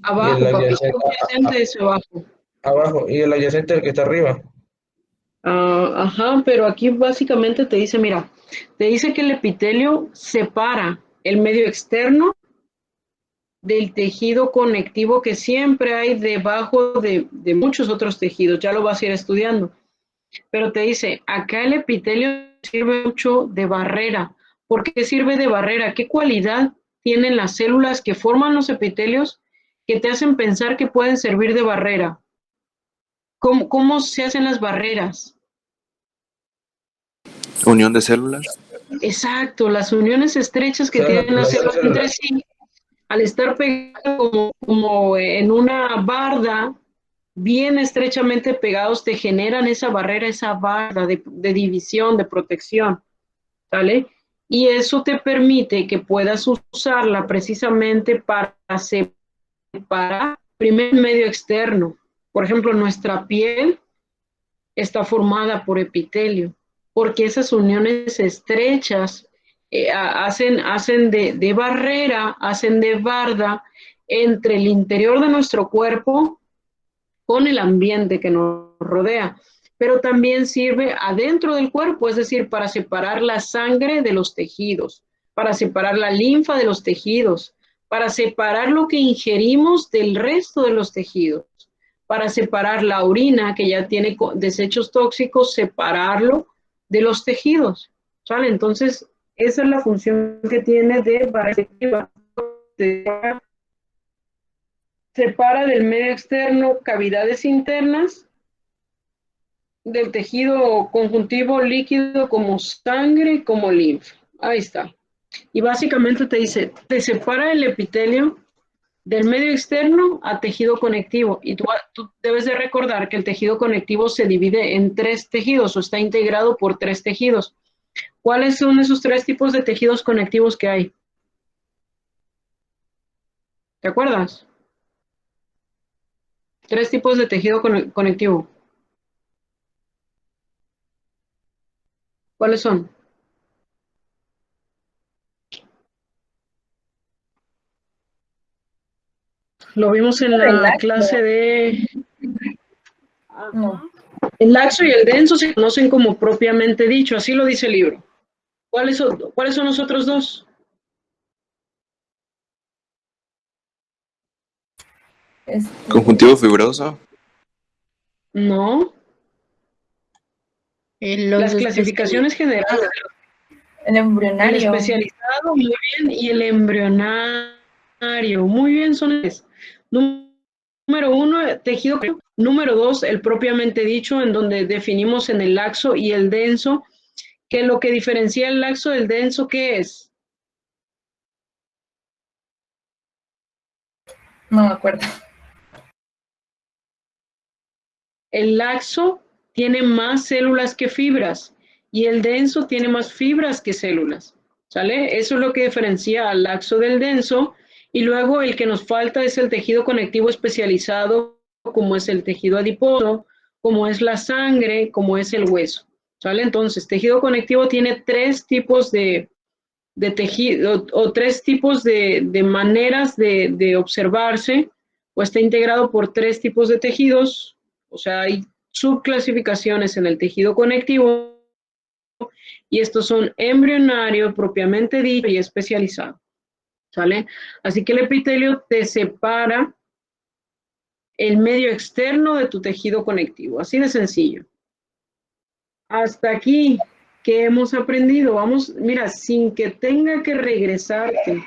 Speaker 1: Abajo,
Speaker 10: y el
Speaker 1: papi,
Speaker 10: adyacente,
Speaker 1: subyacente es abajo.
Speaker 10: Abajo, y el adyacente, el que está arriba.
Speaker 1: Ajá, pero aquí básicamente te dice, mira, te dice que el epitelio separa el medio externo del tejido conectivo que siempre hay debajo de muchos otros tejidos, ya lo vas a ir estudiando. Pero te dice, acá el epitelio sirve mucho de barrera. ¿Por qué sirve de barrera? ¿Qué cualidad tienen las células que forman los epitelios que te hacen pensar que pueden servir de barrera? ¿Cómo se hacen las barreras?
Speaker 7: Unión de células.
Speaker 1: Exacto, las uniones estrechas que tienen las células entre sí, al estar pegadas como en una barda, bien estrechamente pegados, te generan esa barrera, esa barda de división, de protección, ¿vale? Y eso te permite que puedas usarla precisamente para separar primer medio externo. Por ejemplo, nuestra piel está formada por epitelio, porque esas uniones estrechas hacen de barrera, hacen de barda entre el interior de nuestro cuerpo con el ambiente que nos rodea, pero también sirve adentro del cuerpo, es decir, para separar la sangre de los tejidos, para separar la linfa de los tejidos, para separar lo que ingerimos del resto de los tejidos, para separar la orina que ya tiene desechos tóxicos, separarlo de los tejidos, ¿sale? Entonces, esa es la función que tiene de barrera. Separa del medio externo cavidades internas del tejido conjuntivo líquido como sangre, como linfa. Ahí está. Y básicamente te dice, te separa el epitelio del medio externo a tejido conectivo. Y tú debes de recordar que el tejido conectivo se divide en 3 tejidos o está integrado por 3 tejidos. ¿Cuáles son esos 3 tipos de tejidos conectivos que hay? ¿Te acuerdas? 3 tipos de tejido conectivo. ¿Cuáles son? Lo vimos en la clase de... El laxo y el denso se conocen como propiamente dicho, así lo dice el libro. ¿Cuáles son los otros 2?
Speaker 7: Conjuntivo fibroso.
Speaker 1: No. Las clasificaciones generales.
Speaker 4: El embrionario.
Speaker 1: El especializado, muy bien, y el embrionario. Muy bien, son esos. Número 1, tejido. Número 2, el propiamente dicho, en donde definimos en el laxo y el denso, que lo que diferencia el laxo del denso, ¿qué es?
Speaker 4: No me acuerdo.
Speaker 1: El laxo tiene más células que fibras y el denso tiene más fibras que células, ¿sale? Eso es lo que diferencia al laxo del denso. Y luego el que nos falta es el tejido conectivo especializado, como es el tejido adiposo, como es la sangre, como es el hueso, ¿sale? Entonces, tejido conectivo tiene 3 tipos de tejido o 3 tipos de maneras de observarse, o está integrado por 3 tipos de tejidos, o sea, hay subclasificaciones en el tejido conectivo, y estos son embrionario, propiamente dicho, y especializado, ¿sale? Así que el epitelio te separa el medio externo de tu tejido conectivo, así de sencillo. Hasta aquí, ¿qué hemos aprendido? Vamos, mira, sin que tenga que regresarte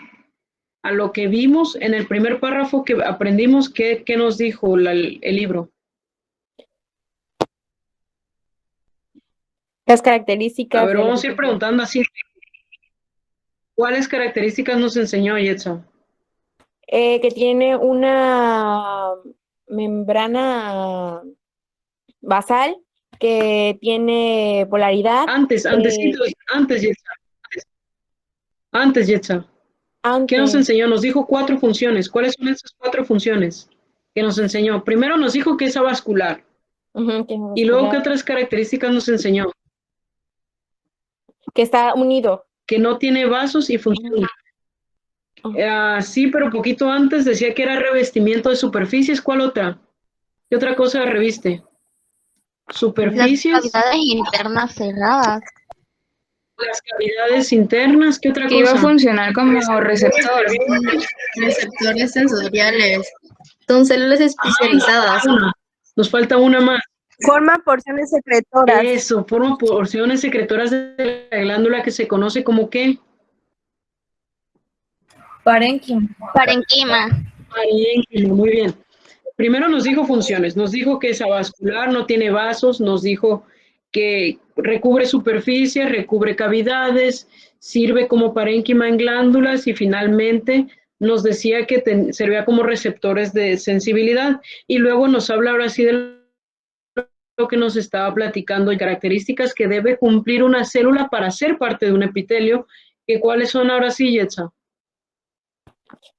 Speaker 1: a lo que vimos en el primer párrafo que aprendimos, ¿qué nos dijo el libro?
Speaker 11: Las características.
Speaker 1: A ver, vamos a ir preguntando así. ¿Cuáles características nos enseñó Yetza?
Speaker 11: Que tiene una membrana basal, que tiene polaridad.
Speaker 1: Antes, Yetza. ¿Qué nos enseñó? Nos dijo 4 funciones. ¿Cuáles son esas 4 funciones que nos enseñó? Primero nos dijo que es avascular. Y luego, ¿qué otras características nos enseñó?
Speaker 11: Que está unido.
Speaker 1: Que no tiene vasos y funciona. Sí, pero poquito antes decía que era revestimiento de superficies. ¿Cuál otra? ¿Qué otra cosa reviste? Superficies.
Speaker 5: Las cavidades internas cerradas.
Speaker 1: Las cavidades internas, ¿qué otra cosa?
Speaker 4: Que iba a funcionar como receptores sensoriales. Son células especializadas.
Speaker 1: Nos falta una más.
Speaker 11: Forma porciones secretoras.
Speaker 1: Eso, forma porciones secretoras de la glándula que se conoce como ¿qué?
Speaker 4: Parénquima.
Speaker 5: Parénquima.
Speaker 1: Parénquima, muy bien. Primero nos dijo funciones, nos dijo que es avascular, no tiene vasos, nos dijo que recubre superficie, recubre cavidades, sirve como parénquima en glándulas y finalmente nos decía que servía como receptores de sensibilidad. Y luego nos habla ahora sí de lo que nos estaba platicando y características que debe cumplir una célula para ser parte de un epitelio. ¿Que cuáles son ahora sí, Yetza?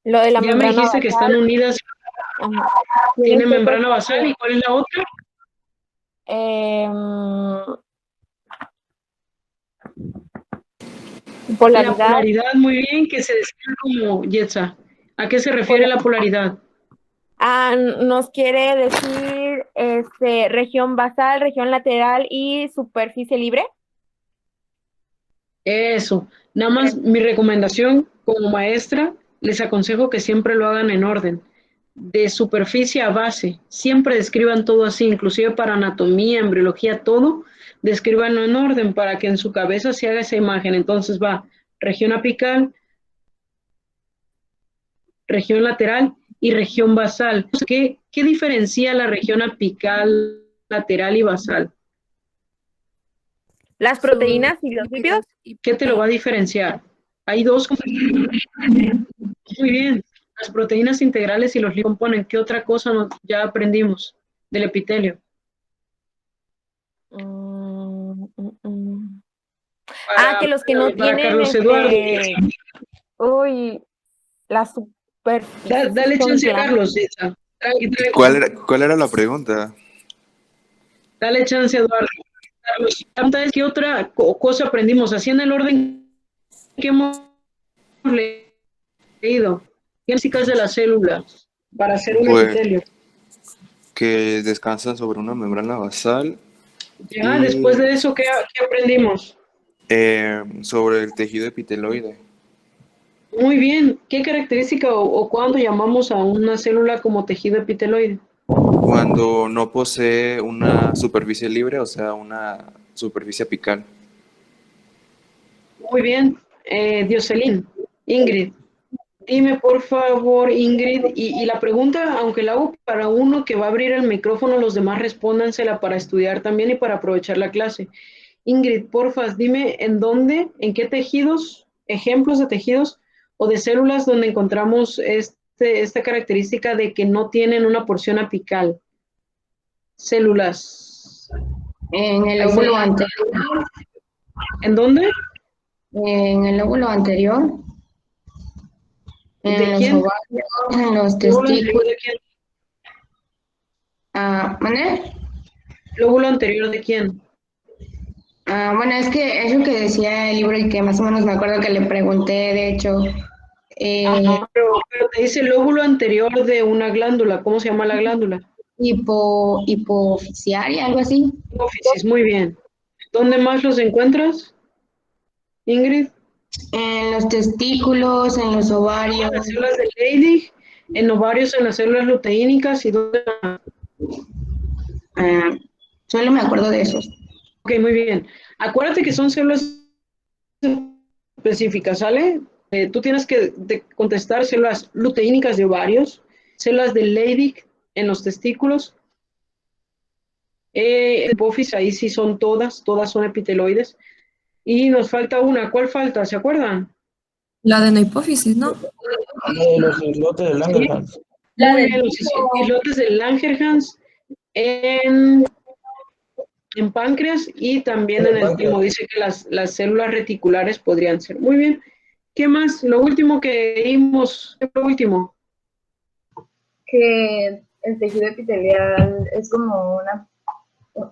Speaker 11: Lo de la
Speaker 1: ya me dijiste que están unidas. Tiene membrana basal. ¿Y cuál es la otra?
Speaker 11: Polaridad.
Speaker 1: La polaridad, muy bien, que se describe como Yetza. ¿A qué se refiere la polaridad?
Speaker 11: Nos quiere decir región basal, región lateral y superficie libre.
Speaker 1: Eso. Nada más mi recomendación como maestra, les aconsejo que siempre lo hagan en orden. De superficie a base, siempre describan todo así, inclusive para anatomía, embriología, todo, descríbanlo en orden para que en su cabeza se haga esa imagen. Entonces va región apical, región lateral y región basal. ¿Qué diferencia la región apical, lateral y basal?
Speaker 11: Las proteínas y los lípidos.
Speaker 1: ¿Qué te lo va a diferenciar? Hay dos. Muy bien. Las proteínas integrales y los lípidos componen. ¿Qué otra cosa ya aprendimos del epitelio?
Speaker 11: Que los que no tienen
Speaker 1: Carlos Eduardo.
Speaker 11: La superficie.
Speaker 1: Dale chance a Carlos.
Speaker 7: ¿Cuál era la pregunta?
Speaker 1: Dale chance a Eduardo. Carlos, ¿qué otra cosa aprendimos? Así en el orden que hemos leído. Físicas de las células para hacer un epitelio.
Speaker 7: Que descansan sobre una membrana basal.
Speaker 1: Ya, después de eso, ¿qué aprendimos?
Speaker 7: Sobre el tejido epiteloide.
Speaker 1: Muy bien. ¿Qué característica o cuándo llamamos a una célula como tejido epiteloide?
Speaker 7: Cuando no posee una superficie libre, o sea, una superficie apical.
Speaker 1: Muy bien. Dioselín, Ingrid. Dime, por favor, Ingrid, y la pregunta, aunque la hago para uno que va a abrir el micrófono, los demás respóndansela para estudiar también y para aprovechar la clase. Ingrid, porfa, dime en qué tejidos, ejemplos de tejidos o de células donde encontramos esta característica de que no tienen una porción apical. Células.
Speaker 4: En el lóbulo anterior.
Speaker 1: ¿En dónde?
Speaker 4: En el lóbulo anterior.
Speaker 1: ¿De quién?
Speaker 4: Los ovarios, en los testículos.
Speaker 1: ¿De quién?
Speaker 4: ¿Mané?
Speaker 1: ¿Lóbulo anterior de quién?
Speaker 4: Bueno, es que es lo que decía el libro y que más o menos me acuerdo que le pregunté, de hecho.
Speaker 1: Pero te dice lóbulo anterior de una glándula. ¿Cómo se llama la glándula?
Speaker 4: Hipofisiaria, algo así.
Speaker 1: Hipófisis, muy bien. ¿Dónde más los encuentras, Ingrid?
Speaker 4: En los testículos, en los ovarios.
Speaker 1: En las células de Leydig, en ovarios, en las células luteínicas y ¿dónde?
Speaker 4: Solo me acuerdo de esos.
Speaker 1: Ok, muy bien. Acuérdate que son células específicas, ¿sale? Tú tienes que contestar células luteínicas de ovarios, células de Leydig en los testículos, hipófisis, ahí sí son todas son epiteloides. Y nos falta una. ¿Cuál falta? ¿Se acuerdan?
Speaker 12: La adenohipófisis, ¿no?
Speaker 10: Los islotes de Langerhans.
Speaker 1: Sí. Muy bien, los islotes de Langerhans en páncreas y también en el timo. Dice que las células reticulares podrían ser. Muy bien. ¿Qué más? Lo último que vimos, ¿qué fue lo último?
Speaker 13: Que el tejido epitelial es como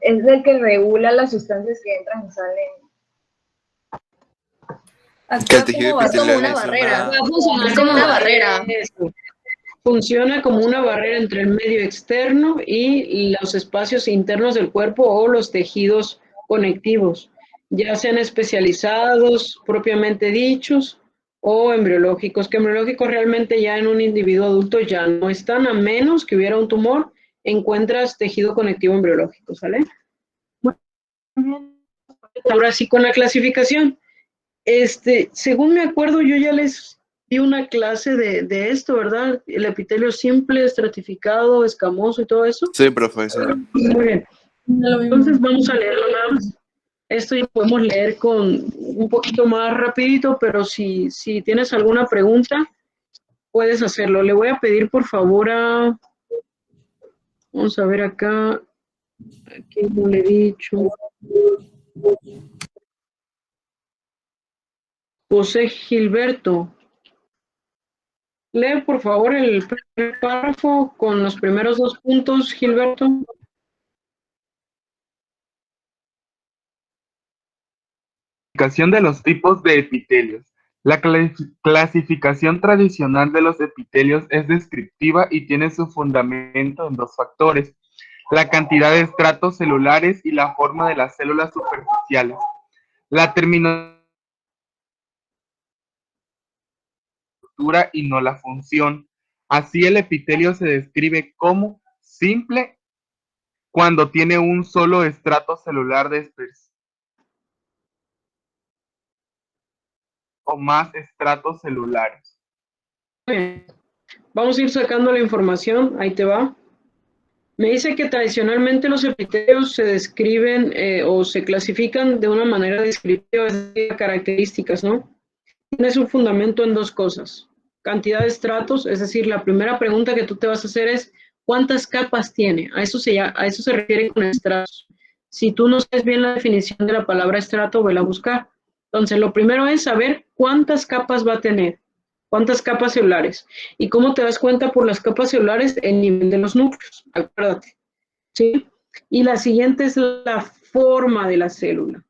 Speaker 13: es el que regula las sustancias que entran y salen.
Speaker 7: Que el tejido
Speaker 3: Es como
Speaker 7: epitelial
Speaker 3: una
Speaker 7: es
Speaker 3: barrera.
Speaker 7: una-
Speaker 3: Va a funcionar como una barrera.
Speaker 1: Eso. Funciona como una barrera entre el medio externo y los espacios internos del cuerpo o los tejidos conectivos, ya sean especializados, propiamente dichos, o embriológicos, que embriológicos realmente ya en un individuo adulto ya no están, a menos que hubiera un tumor, encuentras tejido conectivo embriológico, ¿sale? Muy bien. Ahora sí con la clasificación. Según me acuerdo, yo ya les di una clase de esto, ¿verdad? El epitelio simple, estratificado, escamoso y todo eso.
Speaker 7: Sí, profesor.
Speaker 1: Muy bien. Entonces vamos a leerlo nada más. Esto ya podemos leer con un poquito más rapidito, pero si tienes alguna pregunta, puedes hacerlo. Le voy a pedir por favor vamos a ver acá, aquí no le he dicho. José Gilberto. Lee, por favor, el primer párrafo con los primeros 2 puntos, Gilberto.
Speaker 14: Clasificación de los tipos de epitelios. La clasificación tradicional de los epitelios es descriptiva y tiene su fundamento en 2 factores: la cantidad de estratos celulares y la forma de las células superficiales. La terminología y no la función. Así, el epitelio se describe como simple cuando tiene un solo estrato celular disperso o más estratos celulares.
Speaker 1: Bien. Vamos a ir sacando la información, ahí te va. Me dice que tradicionalmente los epitelios se describen o se clasifican de una manera descriptiva, es decir, características, ¿no? Tiene su fundamento en 2 cosas. Cantidad de estratos, es decir, la primera pregunta que tú te vas a hacer es ¿cuántas capas tiene? A eso se refiere con estratos. Si tú no sabes bien la definición de la palabra estrato, vela a buscar. Entonces, lo primero es saber cuántas capas va a tener, cuántas capas celulares. ¿Y cómo te das cuenta por las capas celulares? El nivel de los núcleos, acuérdate. ¿Sí? Y la siguiente es la forma de la célula.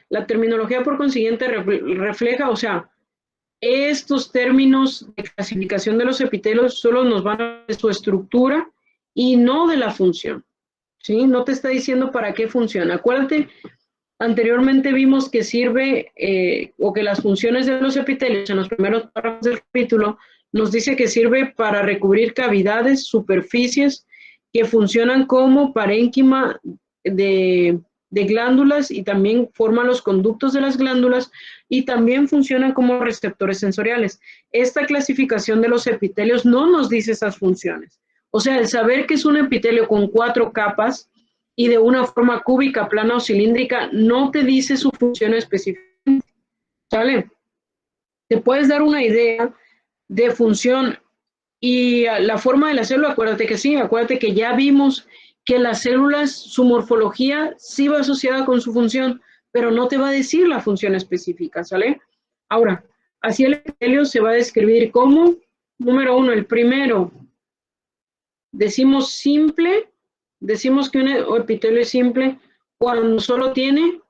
Speaker 1: La terminología, por consiguiente, refleja, o sea, estos términos de clasificación de los epitelios solo nos van a hablar de su estructura y no de la función. ¿Sí? No te está diciendo para qué funciona. Acuérdate, anteriormente vimos que sirve o que las funciones de los epitelios en los primeros párrafos del capítulo nos dice que sirve para recubrir cavidades, superficies que funcionan como parénquima de glándulas y también forman los conductos de las glándulas y también funcionan como receptores sensoriales. Esta clasificación de los epitelios no nos dice esas funciones. O sea, el saber que es un epitelio con 4 capas y de una forma cúbica, plana o cilíndrica, no te dice su función específica. ¿Sale? Te puedes dar una idea de función y la forma de la célula, acuérdate que sí, acuérdate que ya vimos que las células, su morfología sí va asociada con su función, pero no te va a decir la función específica, ¿sale? Ahora, así el epitelio se va a describir como, número 1, el primero, decimos simple, decimos que un epitelio es simple cuando solo tiene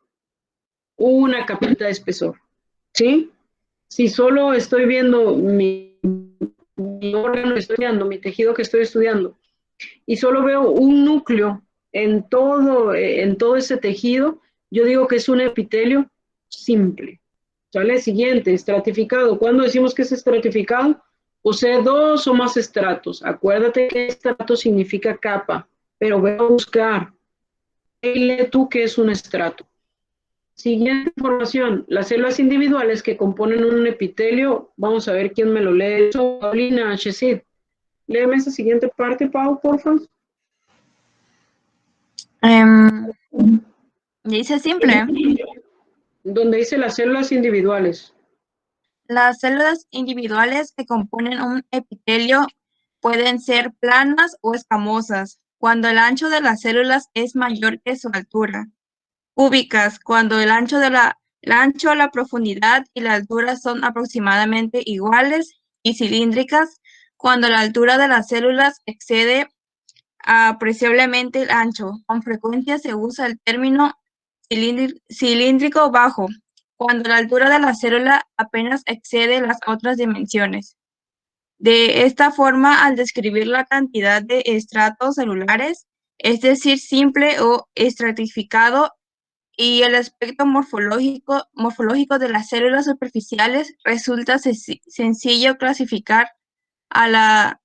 Speaker 1: una capita de espesor, ¿sí? Si solo estoy viendo mi órgano que estoy estudiando, mi tejido que estoy estudiando, y solo veo un núcleo en todo ese tejido, yo digo que es un epitelio simple. ¿Sale? Siguiente, estratificado. ¿Cuándo decimos que es estratificado? Posee 2 o más estratos. Acuérdate que estrato significa capa, pero voy a buscar. Lee tú qué es un estrato. Siguiente información, las células individuales que componen un epitelio, vamos a ver quién me lo lee. Eso, Paulina Chesid. Léeme esa siguiente parte, Pau, por favor.
Speaker 4: Dice simple.
Speaker 1: Donde dice las células individuales.
Speaker 4: Las células individuales que componen un epitelio pueden ser planas o escamosas, cuando el ancho de las células es mayor que su altura. Cúbicas, cuando el ancho, la profundidad y la altura son aproximadamente iguales, y cilíndricas, cuando la altura de las células excede apreciablemente el ancho. Con frecuencia se usa el término cilíndrico bajo, cuando la altura de la célula apenas excede las otras dimensiones. De esta forma, al describir la cantidad de estratos celulares, es decir, simple o estratificado, y el aspecto morfológico de las células superficiales, resulta sencillo clasificar a la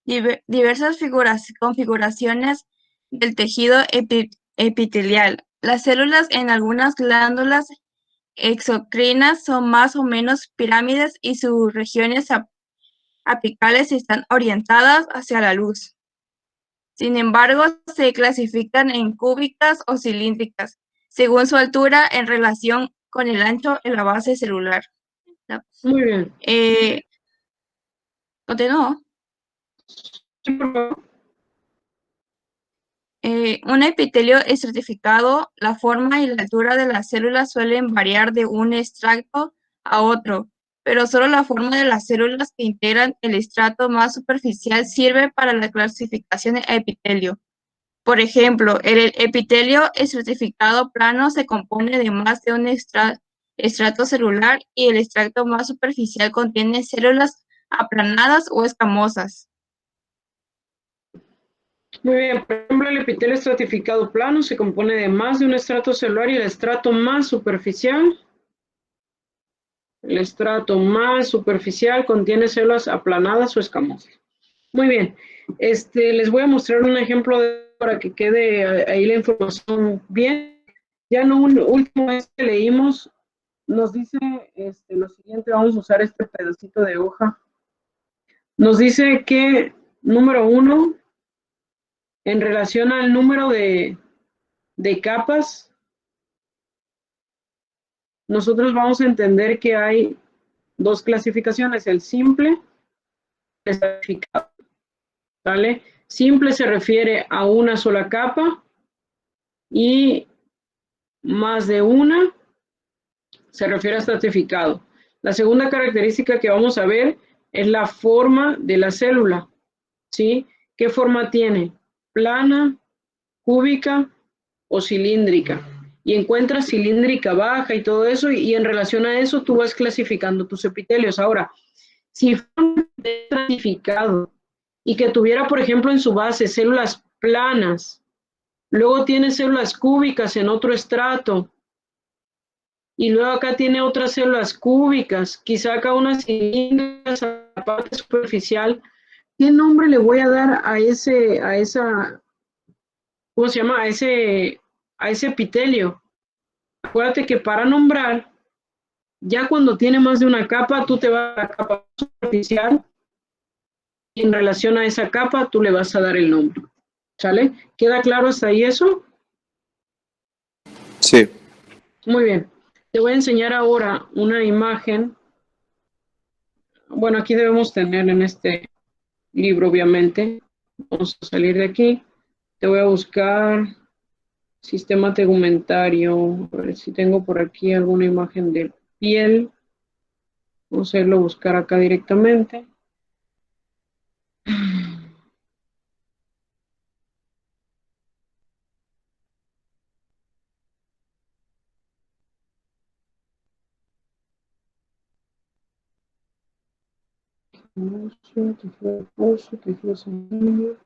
Speaker 4: diversas configuraciones del tejido epitelial. Las células en algunas glándulas exocrinas son más o menos pirámides y sus regiones apicales están orientadas hacia la luz. Sin embargo, se clasifican en cúbicas o cilíndricas, según su altura en relación con el ancho en la base celular.
Speaker 1: Muy bien.
Speaker 4: ¿Continúo?
Speaker 1: Sí, por favor.
Speaker 4: Un epitelio estratificado, la forma y la altura de las células suelen variar de un estrato a otro, pero solo la forma de las células que integran el estrato más superficial sirve para la clasificación de epitelio. Por ejemplo, el epitelio estratificado plano se compone de más de un estrato celular y el estrato más superficial contiene células aplanadas o escamosas.
Speaker 1: Muy bien, por ejemplo, el epitelio estratificado plano se compone de más de un estrato celular y el estrato más superficial contiene células aplanadas o escamosas. Muy bien, les voy a mostrar un ejemplo para que quede ahí la información bien. Ya en un último vez que leímos, nos dice lo siguiente, vamos a usar este pedacito de hoja. Nos dice que, número 1, en relación al número de capas, nosotros vamos a entender que hay dos clasificaciones, el simple y el estratificado. ¿Vale? Simple se refiere a una sola capa y más de una se refiere a estratificado. La segunda característica que vamos a ver es la forma de la célula. ¿Sí? ¿Qué forma tiene? Plana, cúbica o cilíndrica. Y encuentras cilíndrica baja y todo eso, y en relación a eso tú vas clasificando tus epitelios. Ahora, si fuera estratificado y que tuviera, por ejemplo, en su base células planas, luego tiene células cúbicas en otro estrato, y luego acá tiene otras células cúbicas, quizá acá unas cilíndricas a la parte superficial, ¿qué nombre le voy a dar a esa, ¿cómo se llama? A ese epitelio? Acuérdate que para nombrar, ya cuando tiene más de una capa, tú te vas a la capa superficial y en relación a esa capa, tú le vas a dar el nombre. ¿Sale? ¿Queda claro hasta ahí eso?
Speaker 7: Sí.
Speaker 1: Muy bien. Te voy a enseñar ahora una imagen. Bueno, aquí debemos tener en este libro, obviamente. Vamos a salir de aquí. Te voy a buscar sistema tegumentario. A ver si tengo por aquí alguna imagen de piel. Vamos a irlo a buscar acá directamente. Tejido sanguíneo,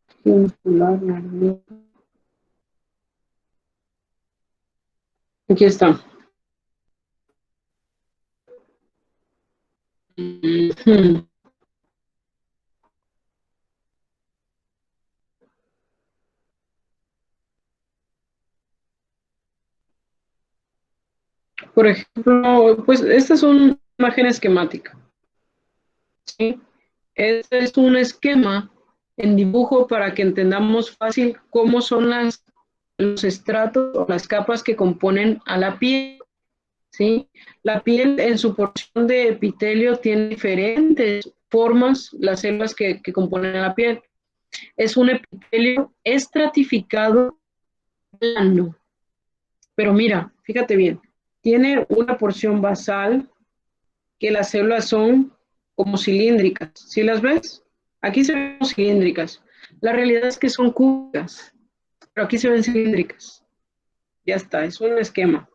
Speaker 1: tejido muscular, nervioso. Aquí está. Por ejemplo, pues esta es una imagen esquemática. ¿Sí? Este es un esquema en dibujo para que entendamos fácil cómo son los estratos o las capas que componen a la piel. ¿Sí? La piel en su porción de epitelio tiene diferentes formas, las células que componen a la piel. Es un epitelio estratificado plano. Pero mira, fíjate bien, tiene una porción basal que las células son como cilíndricas. ¿Sí las ves? Aquí se ven cilíndricas. La realidad es que son cúbicas, pero aquí se ven cilíndricas. Ya está, es un esquema.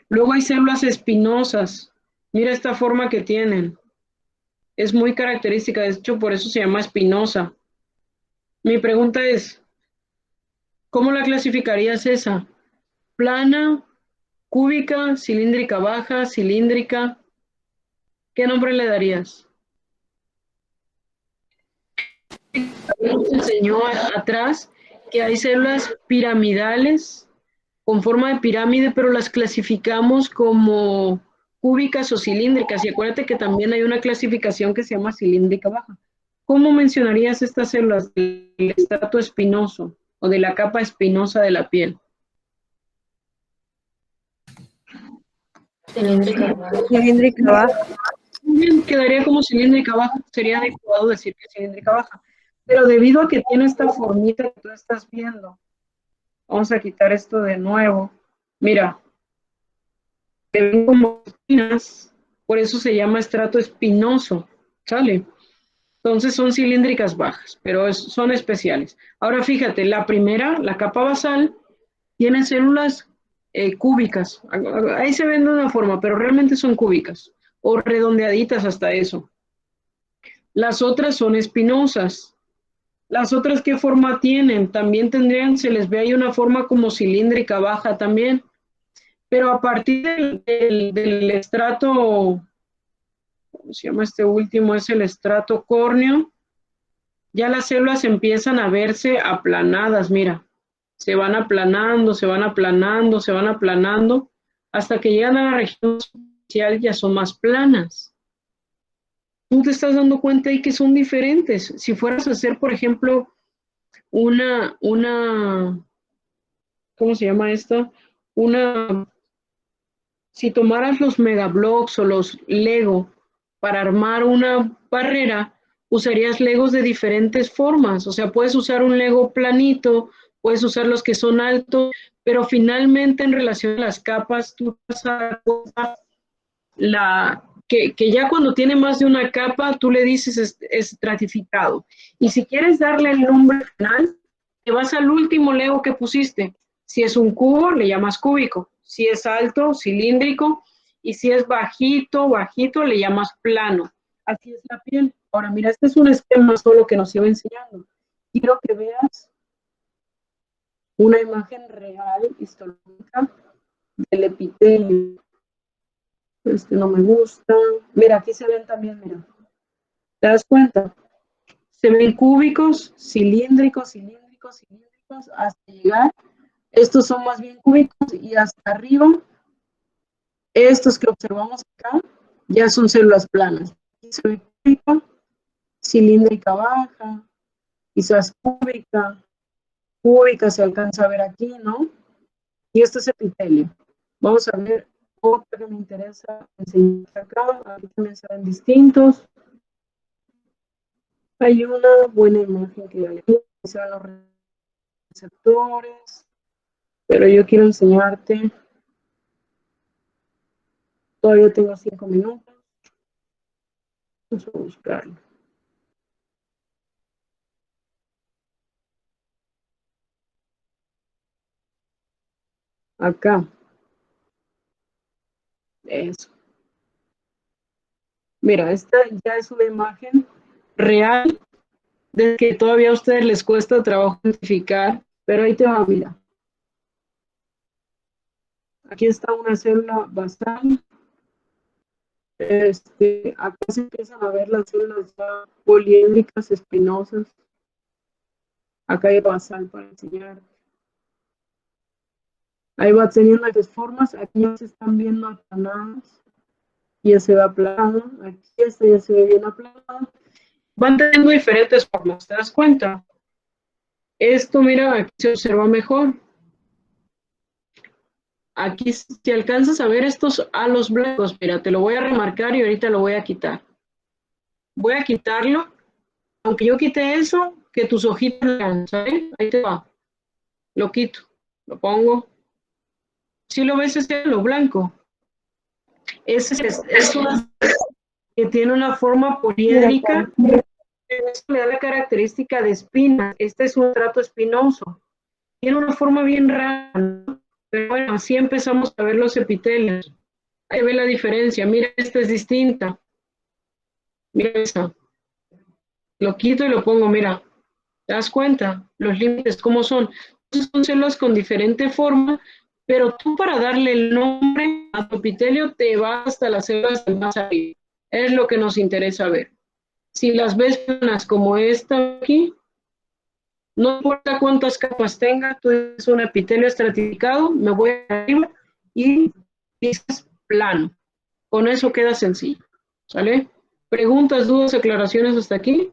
Speaker 1: Luego hay células espinosas. Mira esta forma que tienen. Es muy característica, de hecho por eso se llama espinosa. Mi pregunta es, ¿cómo la clasificarías esa? Plana, cúbica, cilíndrica baja, cilíndrica. ¿Qué nombre le darías? Nos enseñó atrás que hay células piramidales con forma de pirámide, pero las clasificamos como cúbicas o cilíndricas. Y acuérdate que también hay una clasificación que se llama cilíndrica baja. ¿Cómo mencionarías estas células del estrato espinoso o de la capa espinosa de la piel?
Speaker 13: Cilíndrica baja.
Speaker 11: Cilíndrica baja.
Speaker 1: Bien, quedaría como cilíndrica baja. Sería adecuado decir que cilíndrica baja. Pero debido a que tiene esta formita que tú estás viendo, vamos a quitar esto de nuevo. Mira, te ven como espinas, por eso se llama estrato espinoso, ¿sale? Entonces son cilíndricas bajas, pero son especiales. Ahora fíjate, la primera, la capa basal, tiene células cúbicas. Ahí se ven de una forma, pero realmente son cúbicas o redondeaditas hasta eso. Las otras son espinosas. Las otras, ¿qué forma tienen? También tendrían, se les ve ahí una forma como cilíndrica baja también. Pero a partir del estrato, ¿cómo se llama este último? Es el estrato córneo. Ya las células empiezan a verse aplanadas, mira. Se van aplanando, se van aplanando, se van aplanando, hasta que llegan a la región superficial y ya son más planas. Tú te estás dando cuenta ahí que son diferentes. Si fueras a hacer, por ejemplo, ¿cómo se llama esta? Si tomaras los megablocks o los Lego para armar una barrera, usarías Legos de diferentes formas. O sea, puedes usar un Lego planito, puedes usar los que son altos, pero finalmente en relación a las capas, tú vas a que ya cuando tiene más de una capa, tú le dices estratificado. Y si quieres darle el nombre final, te vas al último Lego que pusiste. Si es un cubo, le llamas cúbico. Si es alto, cilíndrico. Y si es bajito, le llamas plano. Así es la piel. Ahora, mira, este es un esquema solo que nos iba enseñando. Quiero que veas una imagen real, histológica, del epitelio. Este no me gusta. Mira, aquí se ven también, mira. ¿Te das cuenta? Se ven cúbicos, cilíndricos, hasta llegar. Estos son más bien cúbicos y hasta arriba, estos que observamos acá, ya son células planas. Aquí se ve cúbica, cilíndrica baja, quizás cúbica se alcanza a ver aquí, ¿no? Y esto es epitelio. Vamos a ver otra que me interesa enseñar acá. Aquí también se ven distintos. Hay una buena imagen que hay aquí, se ven los receptores, pero yo quiero enseñarte. Todavía tengo 5 minutos. Vamos a buscarlo. Acá. Eso. Mira, esta ya es una imagen real de que todavía a ustedes les cuesta trabajo identificar, pero ahí te va, mira. Aquí está una célula basal. Acá se empiezan a ver las células ya poliédricas, espinosas. Acá hay basal para enseñar. Ahí va teniendo las formas. Aquí ya se están viendo aplanadas. Ya se ve aplanada. Aquí esta ya se ve bien aplanada. Van teniendo diferentes formas, ¿te das cuenta? Esto, mira, aquí se observa mejor. Aquí, si alcanzas a ver estos halos blancos, mira, te lo voy a remarcar y ahorita lo voy a quitar. Voy a quitarlo. Aunque yo quite eso, que tus ojitos vean, ¿sabes? Ahí te va. Lo quito, lo pongo. Si lo ves, ese es lo blanco. Ese es una que tiene una forma poliédrica. Eso le da la característica de espina. Este es un estrato espinoso. Tiene una forma bien rara, ¿no? Pero bueno, así empezamos a ver los epitelios. Ahí ve la diferencia. Mira, esta es distinta. Mira esa. Lo quito y lo pongo, mira. ¿Te das cuenta? Los límites, ¿cómo son? Entonces, son células con diferente forma, pero tú para darle el nombre a tu epitelio te vas hasta las células de más arriba. Es lo que nos interesa ver. Si las ves planas como esta aquí, no importa cuántas capas tenga, tú es un epitelio estratificado, me voy arriba y dices plano. Con eso queda sencillo. ¿Sale? ¿Preguntas, dudas, aclaraciones hasta aquí?